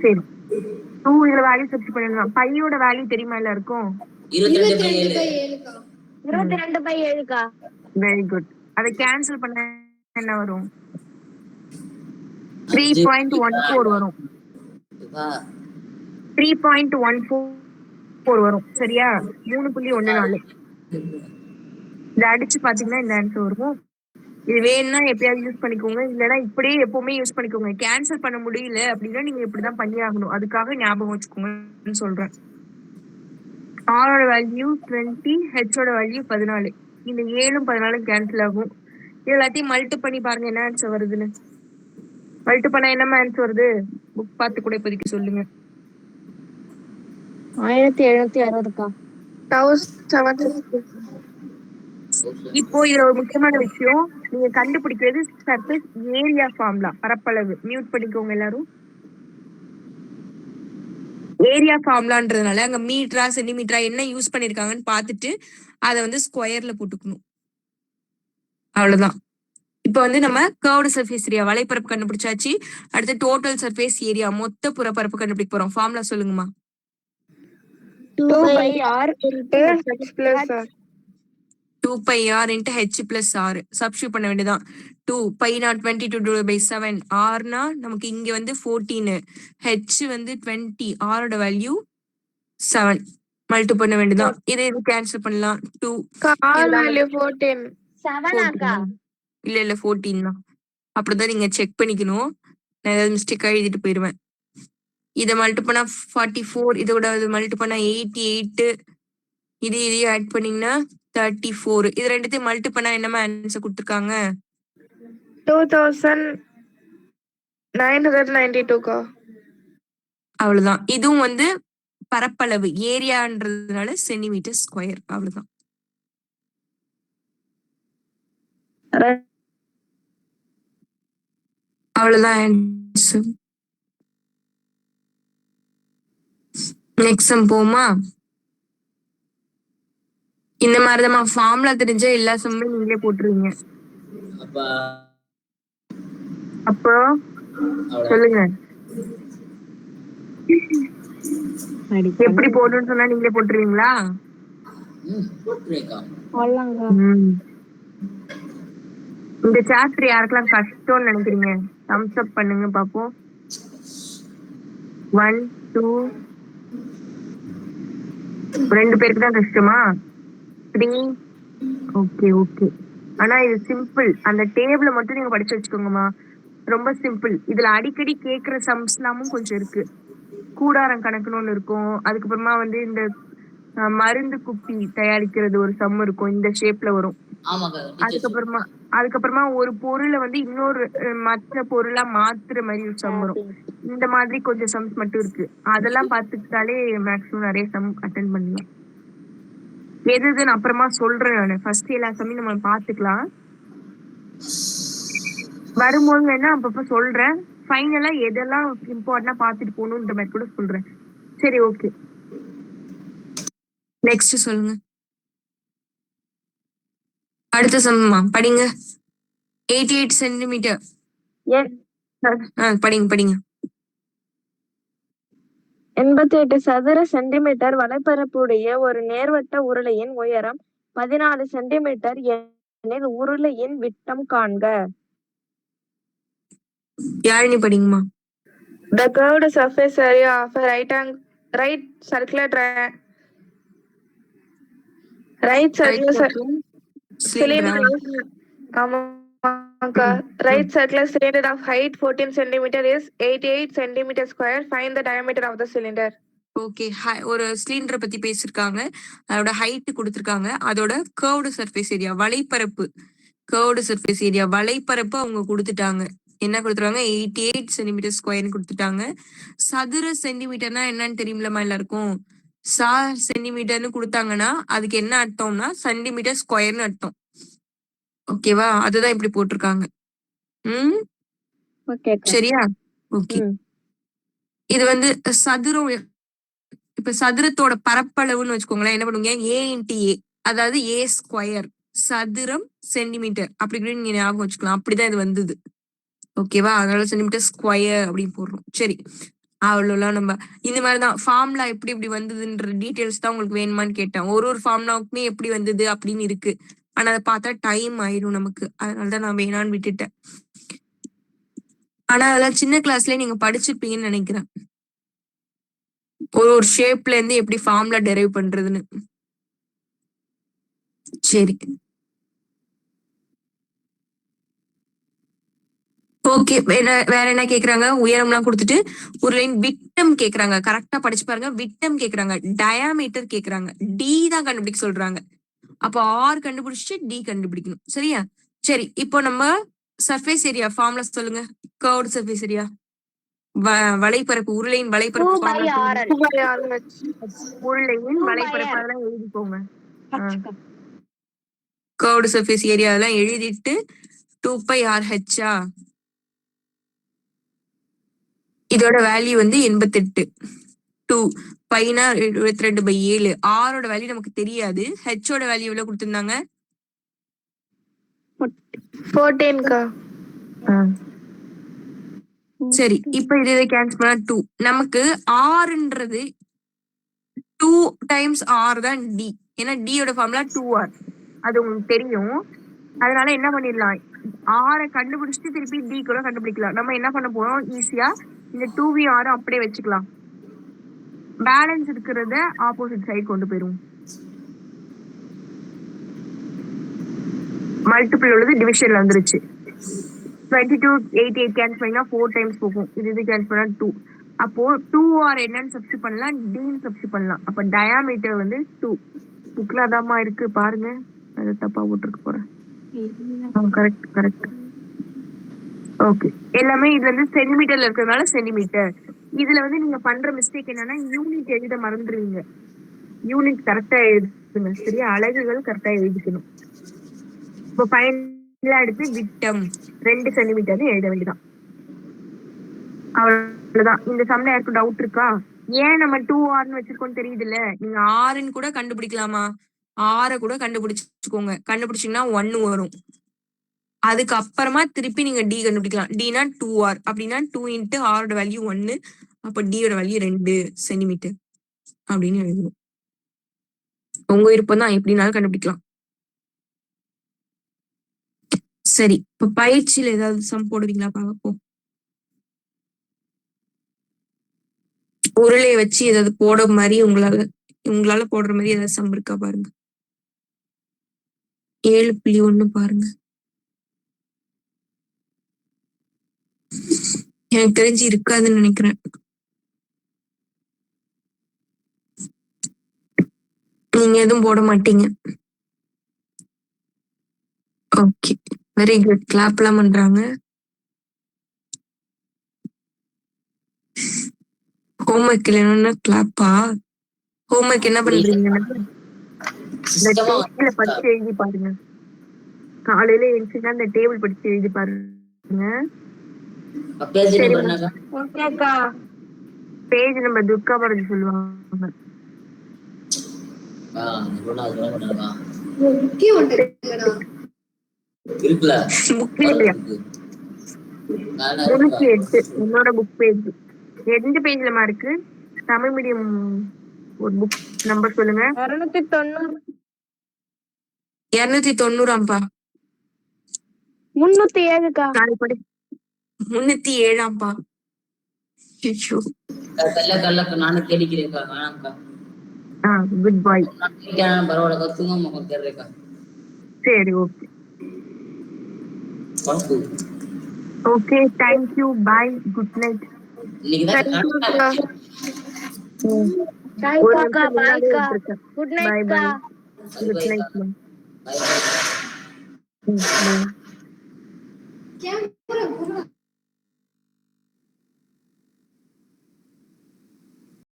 சரி, 2 இதுல வேல்யூ சப்ஸ்டிட்யூட் பண்ணிடலாம். பையோட வேல்யூ தெரியுமா எல்லாருக்கும்? 22/7. 22/7. Very good. அதை கேன்சல் பண்ண என்ன வரும்? 3.14 வரும். 3.14 வரும். சரியா? 3.14. இதை அடிச்சு பாத்தீங்கன்னா இந்த ஆன்சர் வரும். இது வேணும்னா எப்பயாவது யூஸ் பண்ணிக்கோங்க, இல்லைன்னா இப்படியே எப்பவுமே யூஸ் பண்ணிக்கோங்க. கேன்சல் பண்ண முடியல அப்படின்னா நீங்க இப்படிதான் பண்ணி ஆகணும். அதுக்காக ஞாபகம் வச்சுக்கோங்கன்னு சொல்றேன். ஆரோட வேல்யூ 20, ஹெச்சோட வேல்யூ 14. இந்த 7ம் 14 கேன்சல் ஆகும். எல்லாத்தையும் மல்டி பண்ணி பாருங்க என்ன ஆன்சர் வருதுன்னு. மல்டி பண்ணா என்னமா ஆன்சர் வருது? புக் பார்த்து கூட இப்போதைக்கு சொல்லுங்க. 1760. 1760. இப்போ இதுல ஒரு முக்கியமான விஷயம், நீங்க கண்டுபிடிக்கிறது சர்ஃபேஸ் ஏரியா ஃபார்முலா, பரப்பளவு. மியூட் பண்ணிக்கோங்க எல்லாரும். ஏரியா ஃபார்முலான்றதுனால அங்க மீட்டரா சென்டிமீட்டரா என்ன யூஸ் பண்ணிருக்காங்கன்னு பார்த்துட்டு அதை வந்து ஸ்கொயர்ல போட்டுக்கணும். அவ்வளவுதான். இப்போ வந்து நம்ம கர்வ்டு சர்ஃபேஸ் ஏரியா வலைப்பரப்பு கண்டுபிடிச்சாச்சு. அடுத்து டோட்டல் சர்ஃபேஸ் ஏரியா மொத்த புறப்பரப்பு கண்டுபிடிக்க போறோம். ஃபார்முலா சொல்லுங்கம்மா. 2πr H plus R. 2πr into h plus r substitute பண்ண வேண்டியதான். 2π0 22/7. rனா நமக்கு இங்க வந்து 14, h வந்து 20, r ஓட வேல்யூ 7. மல்டி பண்ண வேண்டியதான். இதை கேன்சல் பண்ணலாம். 2 R value 14. 14. இல்ல 14 தான். அப்படிதான் நீங்க செக் பண்ணிக்கணும். நான் ஏதாவது மிஸ்டேக்கா எழுதிட்டு போயிருவேன். இதை மல்டி பண்ணா 44, இதோட மல்டி பண்ணா 88, இதையும் ஆட் பண்ணீங்கன்னா 34. இது ரெண்டுத்தையும் மல்டி பண்ணா என்னமா ஆன்சர் கொடுத்துருக்காங்க? 2992. அவ்வளவுதான். இதுவும் வந்து பரப்பளவு ஏரியான்றதுனால சென்டிமீட்டர் ஸ்கொயர். அவ்வளவுதான். அவ்வளவுதான் ஆன்சர். நெக்ஸ்ட் சம் போமா? இந்த மாதிரிதான் ஃபார்முலா தெரிஞ்ச எல்லா சம்மும் நீங்களே போட்டுருவீங்க. அப்போ சொல்லுங்க, எப்படி போடணும்னு சொன்னா நீங்களே போட்டுருவீங்களா? இந்த சாப்டர் யாருக்கெல்லாம் கஷ்டம்னு நினைக்கிறீங்க? தம்ஸ் அப் பண்ணுங்க பாப்போம். 1 2 2 பேருக்கு தான் கஷ்டமா? 3. Okay okay. ஆனா இது சிம்பிள். அந்த டேபிள மட்டும் நீங்க படிச்சு வச்சுக்கோங்கம்மா. ரொம்ப சிம்பிள். இதுல அடிக்கடி கேக்குற சம்ஸ்லாமும் கொஞ்சம் இருக்கு. கூடாரம் கணக்குன்னு ஒண்ணு இருக்கும். அதுக்கப்புறமா வந்து இந்த மருந்து குப்பி தயாரிக்கிறது ஒரு சம் இருக்கும், இந்த ஷேப்ல வரும். அதுக்கப்புறமா ஒரு பொருளை வந்து இன்னொரு மற்ற பொருளா மாத்துற மாதிரி ஒரு சம் வரும். இந்த மாதிரி கொஞ்சம் சம்ஸ் மட்டும் இருக்கு. அதெல்லாம் பார்த்துக்கிட்டாலே மேக்ஸிமம் நிறைய சம் அட்டென்ட் பண்ணலாம். எதுன்னு அப்புறமா சொல்றேன் நானு. ஃபர்ஸ்ட் எல்லா சம்மையும் நம்ம பாத்துக்கலாம். வரும்போது வேணா அப்பப்ப சொல்றேன். ஃபைனலா எதெல்லாம் இம்பார்ட்டன்டா பாத்துட்டு போகணும்ன்ற மாதிரி கூட சொல்றேன். சரி ஓகே, நெக்ஸ்ட் சொல்லுங்க. அடுத்த சம்மா படிங்க. 88 சென்டிமீட்டர். படிங்க. 88 சதுர சென்டிமீட்டர் வலைப்பரப்புடைய ஒரு நேர்வட்ட உருளையின் உயரம் 14 சென்டிமீட்டர் எனில் உருளையின் விட்டம் காண்க. Yazhini படிங்கம்மா. The curved surface area of a right circular cylinder of height 14 centimeter is 88 centimeter square. Find the diameter of the cylinder. ஓகே, ஒரு சிலிண்டரை பத்தி பேசிருக்காங்க. அதோட ஹைட் கொடுத்திருக்காங்க. அதோட கர்வ்டு சர்ஃபேஸ் ஏரியா வலைப்பரப்பு, கர்வ்டு சர்ஃபேஸ் ஏரியா வலைப்பரப்பு அவங்க கொடுத்துட்டாங்க. என்ன கொடுத்துருவாங்க? 88 சென்டிமீட்டர் ஸ்கொயர்னு கொடுத்துட்டாங்க. சதுர சென்டிமீட்டர்னா என்னன்னு தெரியுமில்லமா எல்லாருக்கும்? சென்டிமீட்டர்னு கொடுத்தாங்கன்னா அதுக்கு என்ன அர்த்தம்னா சென்டிமீட்டர் ஸ்கொயர்னு அர்த்தம். ஓகேவா? அதுதான் இப்படி போட்டிருக்காங்க. சரியா? ஓகே. இது வந்து சதுரம். இப்ப சதுரத்தோட பரப்பளவுன்னு வச்சுக்கோங்களேன். என்ன பண்ணுவீங்க? A into A, அதாவது A ஸ்கொயர் சதுரம் சென்டிமீட்டர் அப்படி நீங்க ஞாபகம் வச்சுக்கலாம். அப்படிதான் இது வந்தது. ஓகேவா? அதனால சென்டிமீட்டர் ஸ்கொயர் அப்படின்னு போடுறோம். சரி, அவ்வளோலாம் நம்ம இந்த மாதிரிதான் ஃபார்முலா எப்படி இப்படி வந்ததுன்ற டீட்டெயில்ஸ் தான் உங்களுக்கு வேணுமான்னு கேட்டேன். ஒரு ஃபார்முலாவுக்குமே எப்படி வந்தது அப்படின்னு இருக்கு. ஆனா அதை பார்த்தா டைம் ஆயிடும் நமக்கு, அதனாலதான் நான் வேணான்னு விட்டுட்டேன். ஆனா அதெல்லாம் சின்ன கிளாஸ்லயே நீங்க படிச்சிருப்பீங்கன்னு நினைக்கிறேன், ஒரு ஷேப்ல இருந்து எப்படி ஃபார்முலா டெரைவ் பண்றதுன்னு. சரி, ஓகே. வேற என்ன கேக்குறாங்க? உயரம்லாம் கொடுத்துட்டு ஒரு லைன் விட்டம் கேக்குறாங்க. கரெக்டா படிச்சு பாருங்க. விட்டம் கேக்குறாங்க, டயாமீட்டர் கேக்குறாங்க, டி தான் கண்டுபிடிக்க சொல்றாங்க. அப்போ ஆர் கண்டுபிடிச்சிட்டு டி கண்டுபிடிக்கணும். சரியா? சரி, இப்போ நம்ம சர்ஃபேஸ் ஏரியா ஃபார்முலா சொல்லுங்க. கர்வ்டு சர்ஃபேஸ் ஏரியா, வலைப்பரப்பு, உருளையின் வலைப்பரப்பு ஃபார்முலா சொல்லுங்க. உருளையின் வலைப்பரப்பு அதெல்லாம் எழுதிக்கோங்க. கர்வ்டு சர்ஃபேஸ் ஏரியா அதெல்லாம் எழுதிட்டு 2πr/h. இதோட வேல்யூ வந்து 88. 2 பைனா 22/7. ஆரோட வேல்யூ நமக்கு தெரியாது. ஹெச்சோட வேல்யூ எவ்வளவு கொடுத்திருந்தாங்க? 14 சரி, இப்ப இதை கேன்சல் பண்ணா 2. நமக்கு ஆர்ன்றது 2 டைம்ஸ் ஆர் தான் டி. ஏன்னா டியோட ஃபார்முலா 2r, அது உங்களுக்கு தெரியும். அதனால என்ன பண்ணிடலாம், ஆரை கண்டுபிடிச்சிட்டு திருப்பி டி கூட கண்டுபிடிக்கலாம். நம்ம என்ன பண்ண போறோம், ஈஸியா இந்த 2v அப்படியே வச்சுக்கலாம். பேலன்ஸ் இருக்கிறத ஆப்போசிட் சைடு கொண்டு போயிருவோம். மல்டிபிள் உள்ளது டிவிஷன்ல வந்துருச்சு. 22 88 கேன்சல் பண்ணா 4 டைம்ஸ் போகும். இது கேன்சல் பண்ணா 2. அப்போ 2r என்னன்னு சப்ஸ்டிட் பண்ணலாம், டின்னு சப்ஸ்டிட் பண்ணலாம். அப்ப டயாமீட்டர் வந்து 2. புக்ல அதாமா இருக்கு பாருங்க, அது தப்பா போட்டுருக்கு போறேன். Correct correct. ஓகே, எல்லாமே இதுல இருந்து சென்டிமீட்டர்ல இருக்கிறதுனால சென்டிமீட்டர். இதுல வந்து நீங்க பண்ற மிஸ்டேக் என்னன்னா, யூனிட் எழுத மறந்துடுவீங்க. யூனிட் கரெக்டா எழுதுங்க, சரியா? அலகுகள் கரெக்டா எழுதிக்கணும். இப்போ ஃபைனலா எடுத்து விட்டம் 2 சென்டிமீட்டர் எழுத வேண்டியதான். அவ்வளவுதான். இந்த சம்ல யாருக்கு டவுட் இருக்கா? ஏன் நம்ம 2r வச்சிருக்கோம் தெரியுது இல்ல? நீங்க ஆர்ன்னு கூட கண்டுபிடிக்கலாமா? ஆரை கூட கண்டுபிடிச்சுக்கோங்க. கண்டுபிடிச்சீங்கன்னா 1 வரும். அதுக்கப்புறமா திருப்பி நீங்க டி கண்டுபிடிக்கலாம். டினா 2r, அப்படின்னா 2 × ஆரோட வேல்யூ 1, அப்ப டியோட வேல்யூ 2 சென்டிமீட்டர் அப்படின்னு எழுதணும். உங்க விருப்பம் தான், எப்படினாலும் கண்டுபிடிக்கலாம். சரி, இப்ப பயிற்சியில ஏதாவது சம் போடுவீங்களா பாப்போம். உருளையை வச்சு ஏதாவது போட மாதிரி உங்களால போடுற மாதிரி ஏதாவது சம் இருக்கா பாருங்க. 7.1 பாருங்க. எனக்கு தெரிஞ்சு இருக்காதுன்னு நினைக்கிறேன். நீங்க எதுவும் போட மாட்டீங்க. Okay, very good. கிளாப் எல்லாம் பண்றாங்க. ஹோம்ஒர்க் இல்லைன்னா கிளாப்பா? ஹோம்ஒர்க் என்ன பண்றீங்க? இந்த டேபிள படிச்சு எழுதி பாருங்க. காலையில எழுந்துச்சுன்னா இந்த டேபிள் படிச்சு எழுதி பாருங்க. பேஜ் நம்பர் துர்கா பாரதி சொல்லுவாங்க. என்னோட புக் பேஜ் எந்த பேஜ்லமா இருக்கு? தமிழ் மீடியம் ஒரு புக் நம்பர் சொல்லுங்க. 290. 307 307. நானே தேடிக்கிறேன்க்கா. வேணாம்க்கா. குட் பாய். பரவாயில்லக்கா, தூங்காம உட்காந்துருக்கா. சரி, okay okay. Thank you, bye, good night. Good bye night. Bye. Good night. Camera